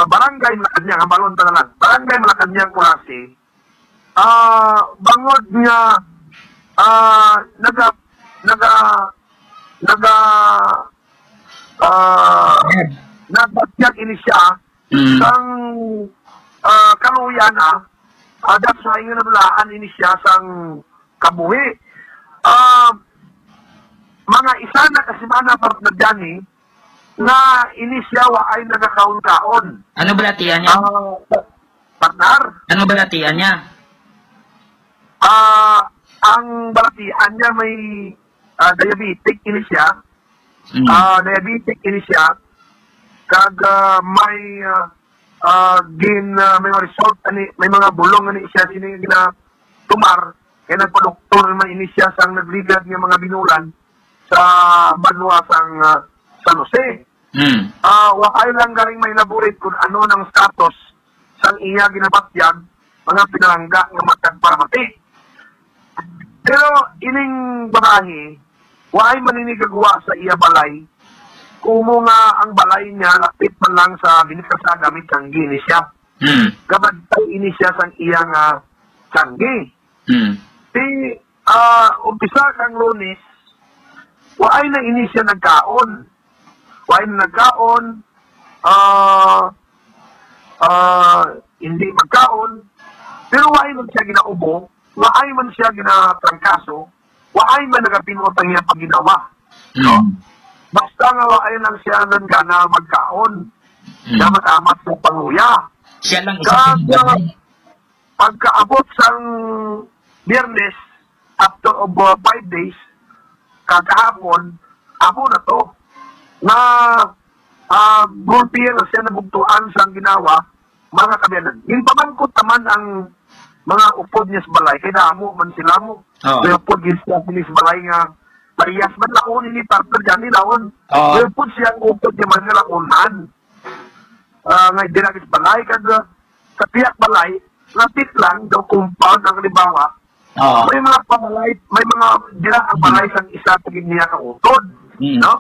barangay Malacanang, balon ta lang. Barangay Malacanang Colassi. Bangod nga nagbatyag ini siya sang kaluyana that's why nga nadulaan ini siya sang kabuhi. Mga isa na kasimana partner dyan na ini siya wa ay nagakaon-kaon. Ano balatian niya? Partner? Ano balatian niya? Ang balatian niya may diabetic ini siya. Diabetic ini siya. Kag may may mga result ani, may mga bulong ani siya sini gina tumar kaya nagpa-doktor naman ini siya sang nagligad ng mga binulan sa banwa sang San Jose. Wakay lang galing may laborit kung ano ng status sang iya ginabatyag mga pinalangga ng magkagparamati. Pero ining babae, wakay maninigagawa sa iya balay kumo nga ang balay niya lapit man lang sa binikasa gamit kanggi ni siya. Gabantay ini siya sang iya nga kanggi. Di umpisa kang Lunes, waay na ini siya nagkaon. Waay na nagkaon, hindi magkaon, pero waay man siya ginaubo, waay man siya ginatrangkaso, waay man nagapinutang niya pag ginawa. Basta nga waay lang siya na magkaon, na matamat sa panguya. Siya lang isa pagkaabot sang Biyernes, after of 5 days, kakahapon, amo na to, na volunteer siya nabugtuan sa ginawa, mga kabiyanan. Yung pamangkot naman ang mga upod niya sa balay, kaya naamo man sila mo. Kaya upod niya sa balay nga, pariyas man lakunin ni partner dyan nilawon. Kaya upod siya ang upod niya man nilakunan. Ngay dinagis balay, kada sa tiyak balay, lapit lang daw compound ang libawa. May mga pabalay, may mga dila ang balay sa isa pagin niya ka utod. No?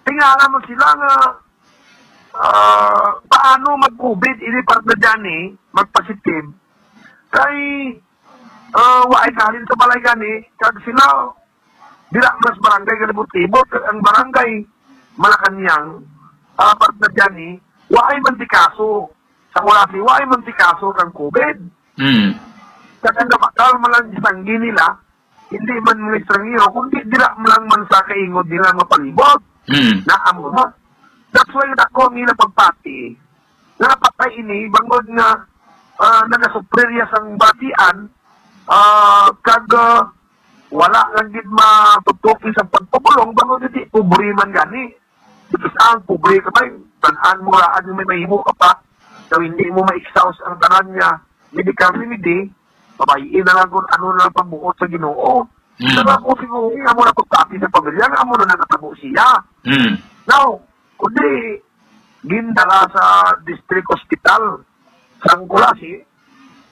Tingala mo sila nga paano mag-COVID ini partner dyan magpositive kay waay kalin sa balay gani kag sila dila mas barangay kalibot-libot ang barangay Malacanang partner dyan waay mantikaso sa Colassi waay mantikaso kang COVID kag ang damakal malang isanggi nila hindi man mga estrangero kundi dila lang man sa kaingod dila mapalibot na amo mo. That's why ako nila pagpati napatay ini bangod nga nagasuprirya sang batian kag wala lang gid matutuki sa pagpapulong bangod di pobre man gani saan pobre ka ba tanan mo raan may mahimo ka pa so hindi mo ma-exhaust ang tanan niya medical remedy pabayin na lang kung ano na pagbuot sa Ginoo saka po siguro amo na pagpati sa pamilya amo na nakatabo siya now kundi gindala sa district hospital sang Colassi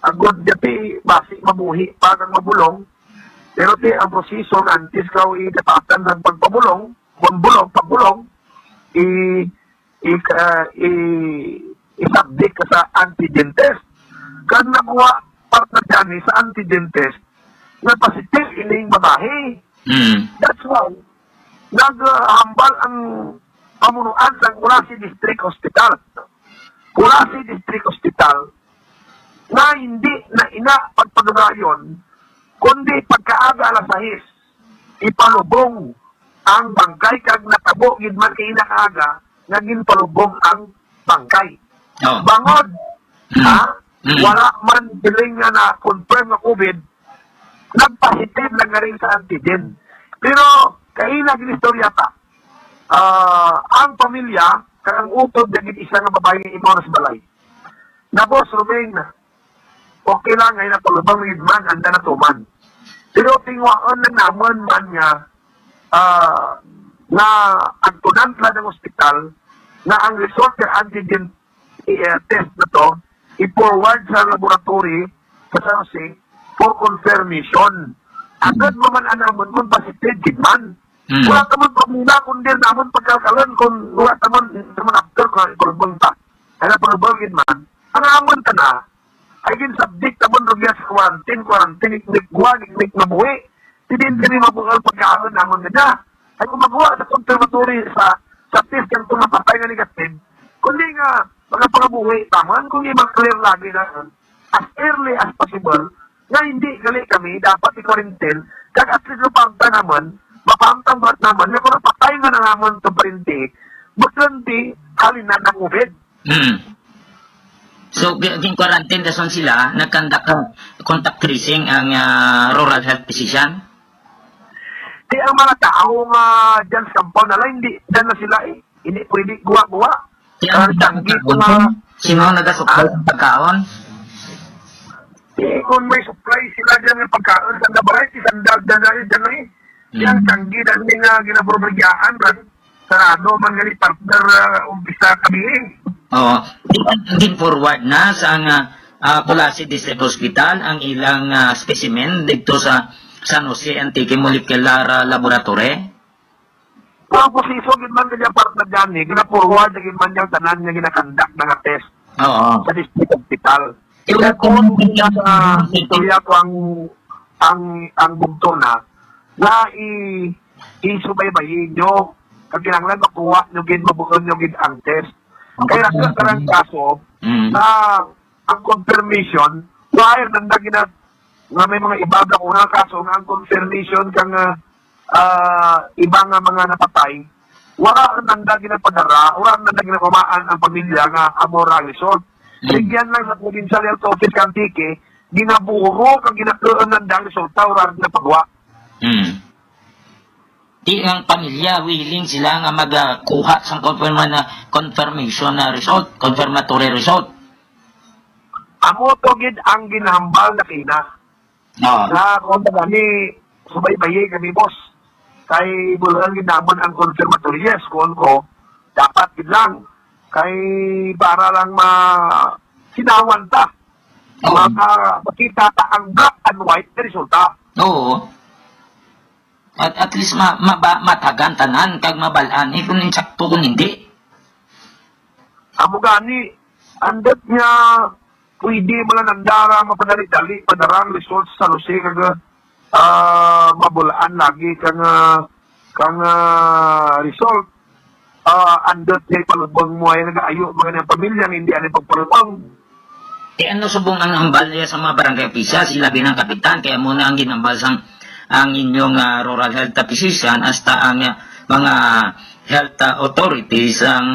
agod dati basi mabuhi pag ang mabulong pero ti ang proseso antes ka idapatan ng pagpabulong pagbulong i-subject ka sa antigen test kan nakuha partner dyan sa antigen test na positive ining babae that's why naghambal ang pamunuan sa Colassi District Hospital. Colassi District Hospital na hindi na ina pagpagagayon kundi pagkaaga alas 6 ipalubong ang bangkay kag natabo gid man kay inaaga naging palubong ang bangkay. Bangod wala man diling nga na confirm nga COVID nagpositive lang na rin sa antigen. Pero, kaila ginistorya ta, ang pamilya, kang utod na isa nga babae nga imo sa balay. Na boss, Rumain, okay lang ngayon na palubang man, anda na tuman. Pero tingwaan na naman man nga, na ang tunantla ng ospital, na ang result ng antigen test na to, i-forward sa laboratory sa San Jose for confirmation. Agad mo man anamon kung positive man. Wala naman pamuna kung din naman pagkakalan kung wala naman after kung ipulbong ta. Kaya pulbong man, ang amon ka na, ay ginsubject naman rugya sa quarantine, iknik mabuhi. Hindi mabuhal pagkakalan naman na. Ay kung magawa sa conservatory sa test yung itong napatay na negative, kundi nga, mga pangabuhi, taman, kung i-clear lagi na as early as possible, na hindi gali kami, dapat i-quarantine, kag at least napamta naman, mapamtambat naman, na kung napatay nga na naman ito parinti, maglanti, halinan ng COVID. So, in quarantine dason sila, nagkandak contact tracing ang rural health physician? Di ang mga tao nga dyan sa kampo na lang, hindi dyan na sila hindi pwede guwa-guwa. Sino nagasupply ng pagkaon? Kung may supply sila dyan ng pagkaon sa variety, sandal dyan na rin dyan na rin. Yan, tanggi na rin nga ginaprobagyaan, sarado man gali partner umpisa kami Oo. Din forward na sa Colasi District Hospital ang ilang specimen dito sa San Jose Antique Molecular Laboratory. Ang posiso gid man kanya partner dyan gina-forward na gid man yung tanan nga ginakandak na test Oo. sa district hospital. Kaya kung sa istorya ko ang bugto na i-subaybayin nyo kag kinahanglan makuha nyo gid mabuon nyo gid ang test. Kaya sa karang kaso na ang confirmation wire nang nga may mga ibada ko nga kaso nga ang confirmation kang iba nga mga napatay wala nang ginapadara wala nang ginapamaan ang pamilya nga amora result. Bigyan lang sa Provincial Health Office Antique, ginaburo kang ginatuon ng dang resulta wala na pagwa. Di ang pamilya willing sila nga magkuha sa confirmation na result, confirmatory result. Amo to gid ang ginahambal na kina. Na kung gani subaybayi kami boss. Kay bulan gid namon ang confirmatory yes kung ko dapat gid lang kay para lang sinawan ta. Makita ta ang black and white na resulta. Oo. At least matagan tanan kag mabalaan kung insakto kung hindi. Amo gani andot niya pwede mo lang nandara mapadali-dali padarang results sa Jose kag mabulaan lagi kang result andot niya palubang mo ay nag-aayo mga ng pamilya hindi ano pagpalubang. Ano subong ang hambal niya sa mga barangay official sila binang kapitan kaya muna ang ginambal ang inyong rural health physician hasta ang mga health authorities ang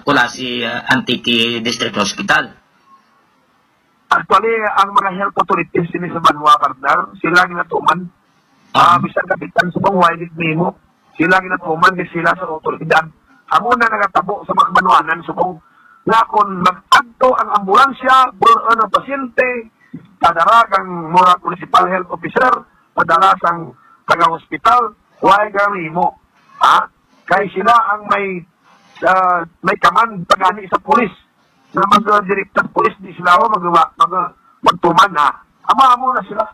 Colasi Antique District Hospital. Actually, ang mga health authorities sini sa Banwa, partner, sila ginatuman. Bisan kapitan sa Banwa, mo, sila ginatuman kasi sila sa otoridad. Amo na nagatabo sa mga Banwanan, subong na kung mag-agto ang ambulansya, bulan ang pasyente, padara kang mga municipal health officer, padala sang taga-hospital, huwag kami mo. Kaya sila ang may command pagani sa pulis na mag-director pulis di sila magtuman na. Ama-amo na sila.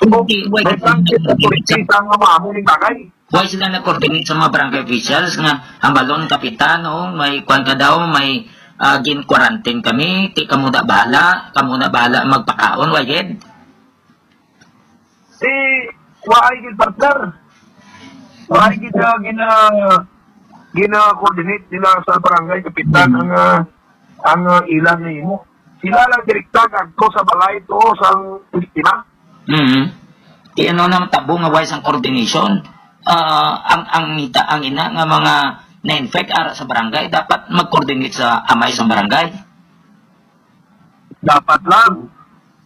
So, may transit na pulis ang ama-amo ng bagay. Why sila na-coordinate sa mga barangay officials nga ang balon kapitan may kwan ka daw, may gin-quarantine kami, di kamo na bahala magpakaon, why gid? Waay gid partner. Waay gid gina-coordinate nila sa barangay kapitan ang ilan nimo. Sila lang direkta agto sa balay to sa biktima. Di ano nang tabo nga way sang coordination. Ang ina nga mga na-infect ara sa barangay dapat mag-coordinate sa amay sa barangay. Dapat lang.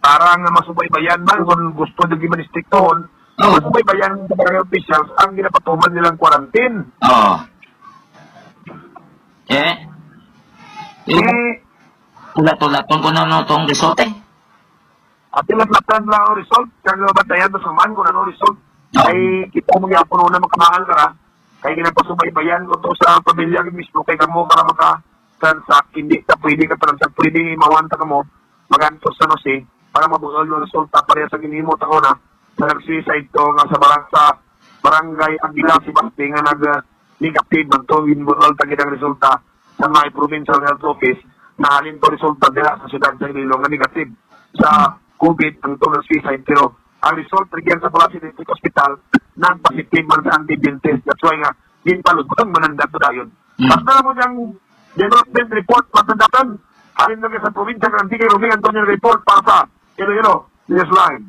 para nga masubaybayan man kung gusto nyo gimanistiktohon, masubaybayan sa barangay officials ang ginapatuman nilang quarantine. Ulat-ulaton ko na itong result At ilat-latan lang ang result, kaya bantayan sa man kung ano result. Ay kita mo nga puno na makamahal ka na, kaya ginapasubaybayan ko to sa pamilya mismo, kaya ka mo para maka-transact, hindi ka pwede ka-transact, pwede mawanta ka mo, magantos sa nosi, para mabulol yung resulta, pareha sa ginimot ako na, sa nag-suicide to nga sa barangay Aguila, si Basti, nga nag-negative man to, binulol tagin ang resulta sa mga provincial health office, na halin to resulta nila sa siyudad sa Iloilo nga negative sa COVID ang to nag-suicide, pero ang result rigyan sa Palacio District Hospital nag-positive man sa antigen test. That's why nga, din palod ko ang manandat to dayon. Basta mo niyang development report, matandatan, halin na sa probinsya ng Antique Roming Antonio report para sa Iloilo, Newsline.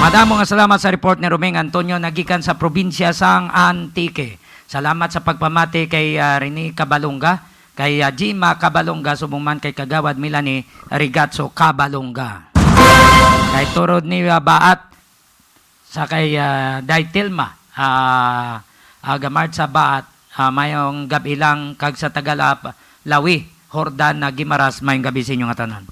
Madamo nga salamat sa report ni Roming Antonio nagikan sa probinsya sang Antique. Salamat sa pagpamati kay Rene Cabalonga, kay Jima Cabalonga, subong man kay Kagawad Milani Rigazzo Cabalonga. Kay turod ni Baat sa kay Daitilma, Agamart sa Baat, mayong gabi lang kag sa Tagalap, Lawi, Hordan na Gimaras, mayong gabi sa inyo nga tanan.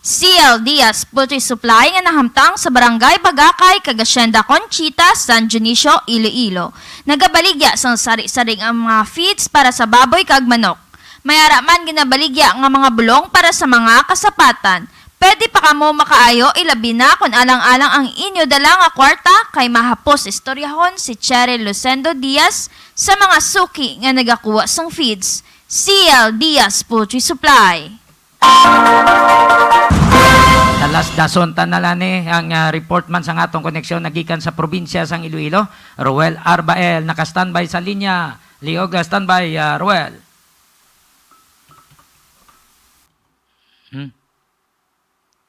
CL Diaz Poultry Supply nga nahamtang sa Barangay Bagakay, Cagacienda Conchita, San Dionisio, Iloilo. Nagabaligya sang sari-saring ang mga feeds para sa baboy kag manok. Mayara man ginabaligya nga mga bulong para sa mga kasapatan. Pwede pa kamo makaayo ilabi na kung alang-alang ang inyo dala nga kwarta kay mahapos istoryahon si Cheryl Lucendo Diaz sa mga suki nga nagakuha sang feeds. CL Diaz Poultry Supply. Talas dason tanalani ang report man sa atong koneksyon nagikan sa probinsya sang Iloilo. Roel Arbael naka-standby sa linya. Liog standby, Roel.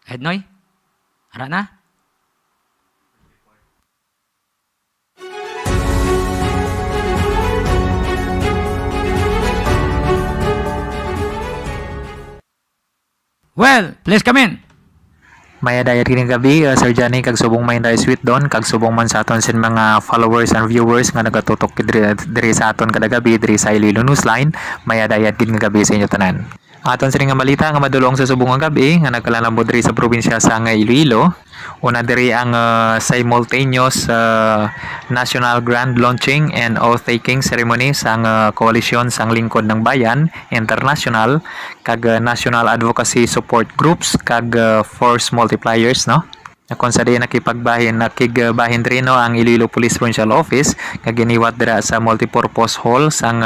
Ednoy? Ara na? Well, please come in. Maya dayat kining gabi, Sir Johnny, kag subong main dayat sweet don, kag subong man sa aton sin mga followers and viewers nga nagatutok diri sa aton kada gabi diri sa Iloilo Newsline. Maya dayat kining gabi sa inyo tanan. Aton sini nga balita nga madulong sa subong nga gabi nga nagkalalambod diri sa probinsya sa Iloilo. Una diri ang simultaneous National Grand Launching and Oath-taking ceremony sang Koalisyon sang Lingkod ng Bayan International kag National Advocacy Support Groups kag Force Multipliers, no? Kung sa diyan nakigbahin rin ang Iloilo Police Provincial Office kag giniwat dira sa multipurpose hall sang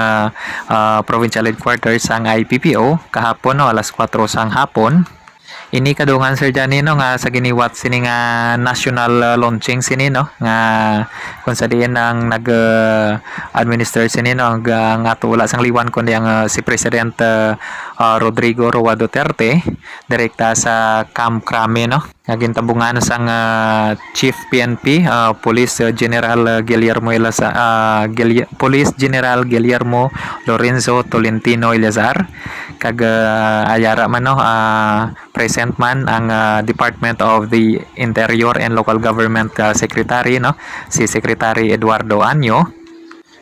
provincial headquarters sang IPPO kahapon, no, alas 4 sang hapon. Ini kadungan Sir Johnny, no, nga sa giniwat sini nga national launching sini, no, nga kung sa diyan ang nag-administer sini, no, ang ato wala sang liwan kundi ang si President Rodrigo Roa Duterte direkta sa Camp Crame, no, nga gintabungan sang Chief PNP Police General Guillermo Police General Guillermo Lorenzo Tolentino Eleazar kag ayara man, no, present man ang Department of the Interior and Local Government Secretary, no, si Secretary Eduardo Anyo.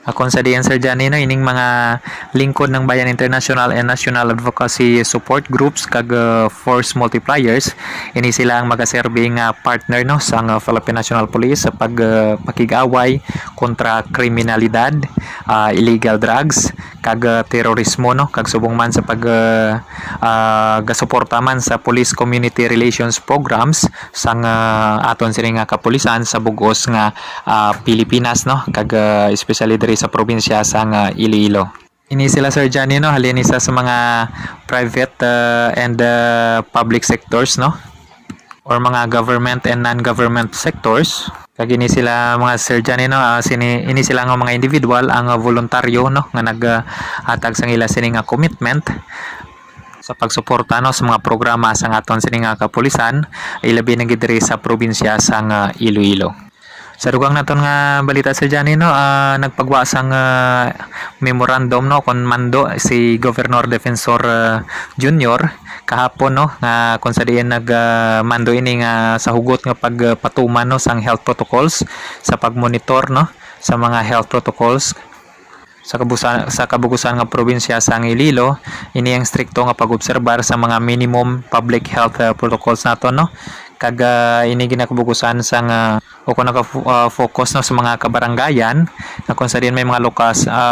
Kung sa diyan Sir Johnny, no, ining mga lingkod ng Bayan International and National Advocacy Support Groups kag Force Multipliers, ini sila ang magaserbing partner, no, sa Philippine National Police sa pagpakigaway kontra kriminalidad, illegal drugs kag terorismo, no, kag subong man sa gasuporta man sa Police Community Relations Programs sang aton sini nga kapulisan sa bugos nga Pilipinas, no, kag especially diri sa probinsya sang Iloilo. Ini sila Sir Johnny, no, halin isa sa mga private and public sectors, no, or mga government and non-government sectors. Kag ini sila mga Sir Johnny, no, ini sila nga mga individual ang voluntaryo, no, nga naghatag sang ila sini nga commitment sa pagsuporta, no, sa mga programa sang aton sini nga kapulisan ilabi na gid diri sa probinsya sang Iloilo. Sa dugang naton nga balita Sir Johnny no, nagpagwasang memorandum no kon mando si Governor Defensor Junior kahapon no nga kung sa diin nagmando ini nga sa hugot nga pagpatuman no sang health protocols sa pagmonitor no sa mga health protocols sa kabugusan nga probinsya sa Iloilo. Ini ang strikto nga pag-obserbar sa mga minimum public health protocols nato no, kag ini ginakabugusan sang o kung naka-focus no sa mga kabarangayan na kung sa din may mga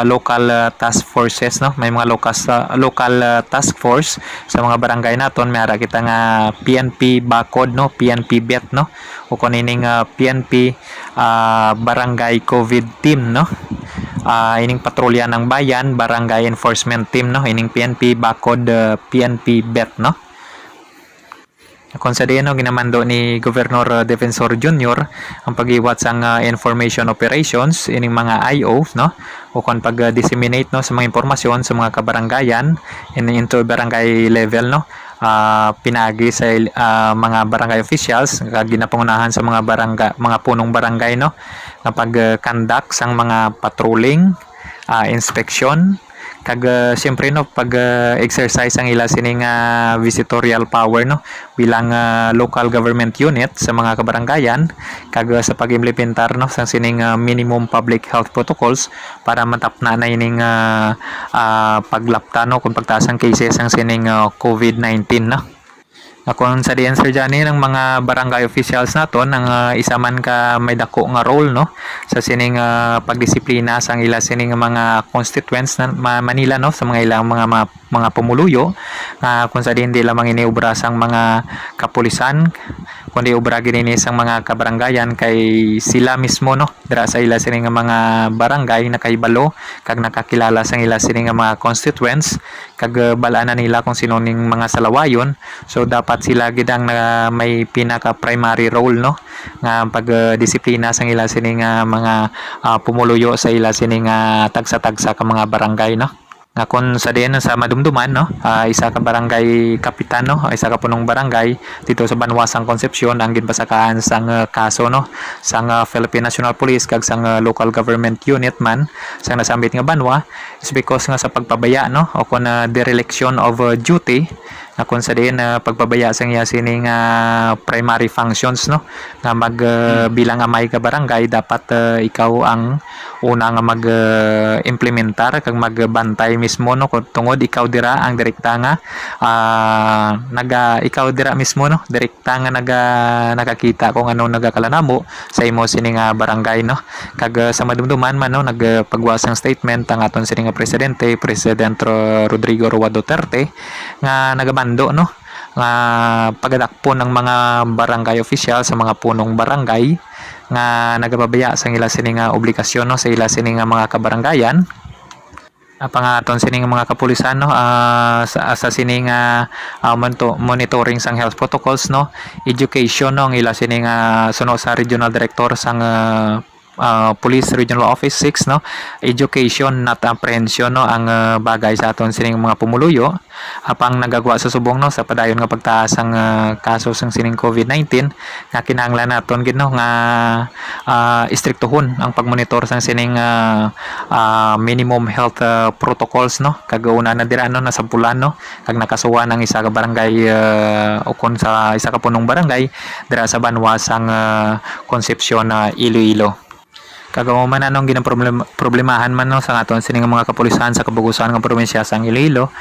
local task forces no, may mga local task force sa mga barangay naton. May ara kita nga PNP Bacod no, PNP Bet no, o kung ining PNP barangay COVID team no, ining patrolya ng bayan barangay enforcement team no, ining PNP Bacod PNP Bet no. Kung sa diyan no, ginamando ni Governor Defensor Junior ang pag-iwat sang information operations ining mga IO no, o kung pag-disseminate no sa mga impormasyon sa mga kabarangayan into barangay level no. Pinagi sa mga barangay officials kag ginapangunahan sa mga punong barangay no kapag conduct sang mga patrolling, inspection kag siyempre no pag exercise ang ila sining visitorial power no bilang local government unit sa mga kabarangayan kag sa pag-implementar no sa sining minimum public health protocols para matapna na ining paglapta no kung pagtaas ang cases ang sining COVID-19 no. Kung sa diyan Sir Johnny ng mga barangay officials naton ang isa man ka may dako nga role no sa sining pagdisiplina sang ila sining mga constituents na Manila no sa mga ilang mga pumuluyo kung sa diyan di lamang iniubra sang mga kapulisan kundi ubra gini sang mga kabarangayan kay sila mismo no dira sa ila sining mga barangay nakahibalo kag nakakilala sang ila sining mga constituents kag balaan nila kung sino ning mga salawayon. So dapat sila gid ang may pinaka primary role no nga pagdisiplina sang ila sining mga pumuluyo sa ila sining tagsa-tagsa ka mga barangay no. Nga kung sa diyan sa madumduman no, isa ka barangay kapitan no, isa ka punong barangay dito sa Banwasang Concepcion ang ginpasakaan sang kaso no sang Philippine National Police kag sang local government unit man sang nasambit nga banwa is because nga sa pagpabaya no o kung dereliction of duty na kung sa diyan pagpabaya sang iya sining primary functions no nga bilang amay ka barangay dapat ikaw ang una nga mag-implementar kag magbantay mismo no kung tungod ikaw dira ang direkta nga ikaw dira mismo no direkta nga nakakita kung ano nagakalanamo sa imo sining barangay no kag sa madumduman man no nagpagwas ang statement ang aton sining presidente President Rodrigo Roa Duterte nga nagamando no nga pagadakpo ng mga barangay official sa mga punong barangay nga nagababaya sa ila sining obligasyon no sa ila sining mga kabarangayan pangaton sining mga kapulisan no sa sining monitoring sang health protocols no education no ang ila sining suno sa regional director sang Police Regional Office 6 no education not apprehension no ang bagay sa aton sining mga pumuluyo apang nagagawa sa subong no sa padayon nga pagtaas ang kaso sang sining COVID-19 nga kinahanglan naton gid no nga istriktohon ang pagmonitor sang sining minimum health protocols no kag una na dira no nasampulan no kag nakasuwa ng isa ka barangay o kon sa isa ka punong barangay dira sa Banwasang Concepcion Iloilo. Kagawa man anong problemahan man no sa aton sining mga kapulisan sa kabugusan ng probinsya sang Iloilo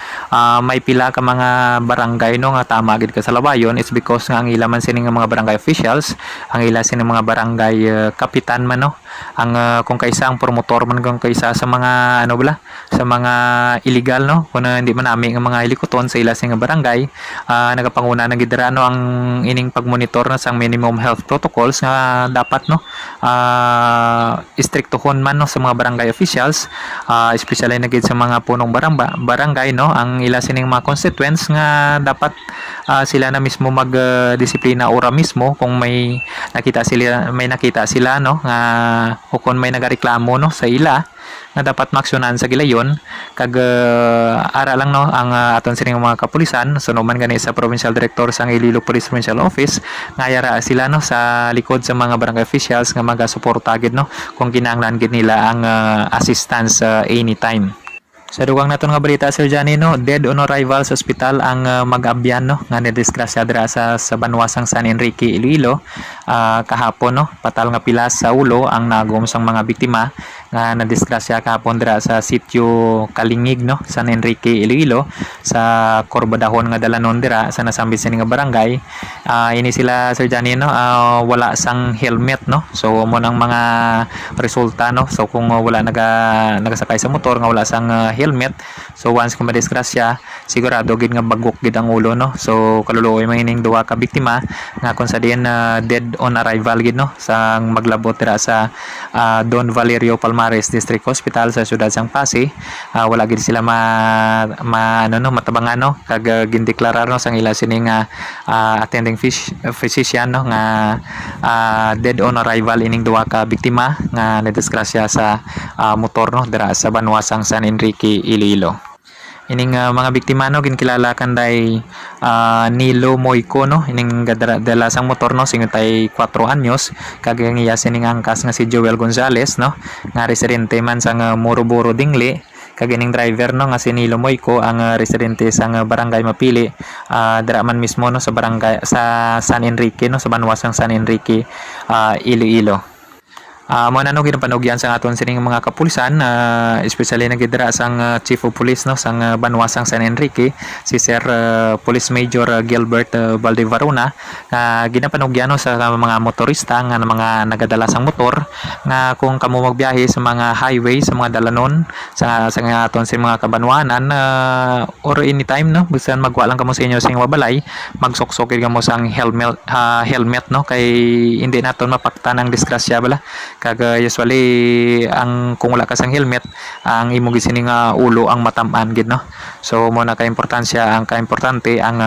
may pila ka mga barangay no nga tama gid ka sa labayon is because nga ang ila man sining mga barangay officials ang ila sining mga barangay kapitan man no ang kung kaisa ang promotor man kung kaisa sa mga ano bala sa mga illegal no kung hindi man nami ang mga ilikuton sa ila sining barangay nagapanguna na gid no ang ining pagmonitor na sang minimum health protocols nga dapat no istriktohon man no sa mga barangay officials especially na gid sa mga punong barangay no ang ila sining mga constituents nga dapat sila na mismo magdisiplina ora mismo kung may nakita sila no nga hukon may nagareklamo no sa ila nga dapat maksyonan sa gilayon kag ara lang no ang aton sining mga kapulisan sunuman gani sa provincial director sa Iloilo Police Provincial Office nga yara sila no sa likod sa mga barangay officials nga magasuporta gid no kung kinahanglan gid nila ang assistance anytime. Sa dugang naton nga balita Sir Johnny no, dead on arrival sa ospital ang mag-abyan no nga nadisgrasya dira sa Banwasang San Enrique, Iloilo kahapon no, patal nga pilas sa ulo ang nagum sang mga biktima nga nadisgrasya kahapon dira sa sitio Kalingig no, San Enrique, Iloilo sa Corbadahon nga dalanon dira sa nasambit sini nga barangay. Ini sila Sir Johnny no, wala sang helmet no. So mo nang mga resulta no. So kung wala nagasakay sa motor nga wala sang helmet, so once kung madisgrasya sigurado gid nga bagok gid ang ulo no. So kaluluoy mahining duha ka biktima nga kung sa diyan dead on arrival gid no sang maglabot dira sa Don Valerio Palmares District Hospital sa siyudad sang Pasig. Wala gid sila matabangan no kag gindeklarar no sang ila sining attending physician no nga dead on arrival ining duha ka biktima nga nadisgrasya sa motor no dira sa Banwasang San Enrique, Iloilo. Ining mga biktima no ginkilala kanday Nilo Moico no ining dala sang motor no 54 anyos kag ang iya sining angkas nga si Joel Gonzales no nga residente man sang Moroboro Dingli kag ining driver no nga si Nilo Moico ang residente sang barangay Mapili dira man mismo no sa barangay sa San Enrique no sa Banwasang San Enrique, Iloilo. Mo na no ginapanugyan sa aton sining mga kapulisan especially nagidira sang Chief of Police no sang Banwasang San Enrique si Sir Police Major Gilbert Valdevarona ginapanugyan no sa mga motorista nga mga nagadala sang motor nga kung kamo magbiyahe sa mga highway sa mga dalanon sa aton sining mga kabanwanan or anytime no bisan magwa lang kamo sa inyo sing mabalay magsuksok kamo sang helmet no kay hindi naton mapaktan ang disgrasya bala kag usually ang kung wala ka sang helmet ang imo gisini nga ulo ang matamaan gid no. So mo na ka importansya ang kaimportante ang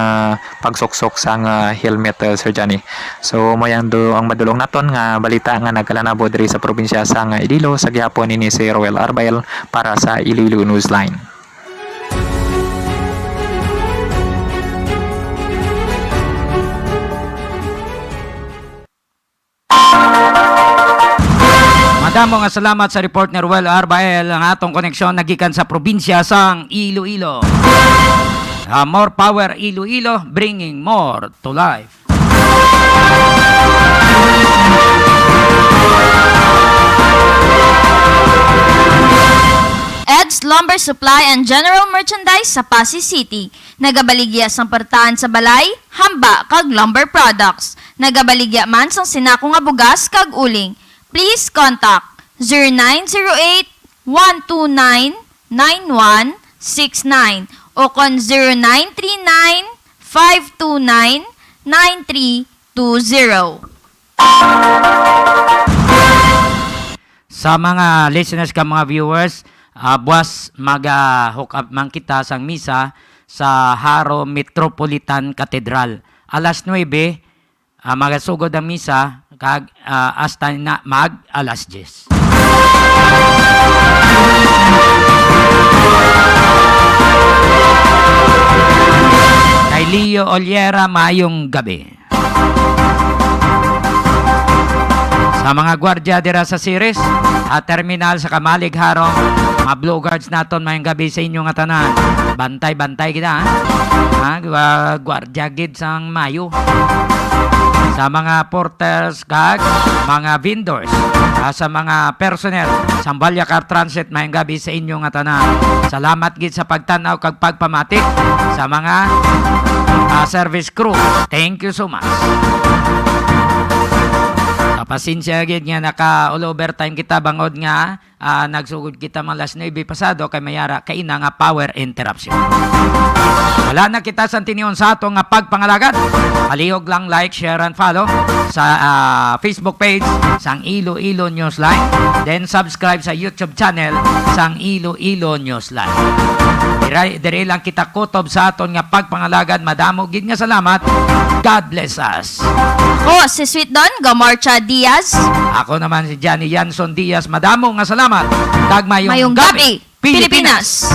pagsuksok sang helmet Sir Johnny. So mo yang ang madulong naton nga balita nga nagkalanabo diri sa probinsya sang Iloilo sa gihapon ini si Roel Arbael para sa Iloilo Newsline. Madamo nga salamat sa report ni Ruel Arbael ang atong koneksyon nagikan sa probinsya sang Iloilo. More power Iloilo, bringing more to life. EDS Lumber Supply and General Merchandise sa Pasig City. Nagabaligya sang pertahan sa balay, hamba kag lumber products. Nagabaligya man sang sinako nga bugas kag uling. Please contact 0908-129-9169 o kon 0939-529-9320. Sa mga listeners ka mga viewers, buwas mag-hook up man kita sang misa sa Haro Metropolitan Cathedral. Alas 9, magasugod ang misa kag hasta na mag alas 10. Kay Leo Oliera, mayong gabi. Sa mga gwardya dira sa Siris at terminal sa Kamalig Harong, mga blue guards naton mayong gabi sa inyong tanan. Bantay-bantay kita gwardya gid sang mayo. Sa mga porters kag mga vendors, sa mga personnel sa Balya Car Transit mayong gabi sa inyong tanan. Salamat gid sa pagtanaw kag pagpamatik sa mga service crew. Thank you so much. Pasensya gid nga naka all overtime kita bangod nga nagsugod kita mga alas 9 pasado kay mayara kay ina nga power interruption. Wala na kita sa tiniyon sa ato nga pagpangalagad. Palihog lang like, share and follow sa Facebook page sang Iloilo Newsline. Then subscribe sa YouTube channel sang Iloilo Newsline. Dire lang kita kutob sa aton nga pagpangalagad. Madamo gid nga salamat. God bless us. Ako si Sweet Don Gomorcha Diaz. Ako naman si Johnny Yanson Diaz. Madamo nga salamat. Kag mayong Mayong gabi, Pilipinas.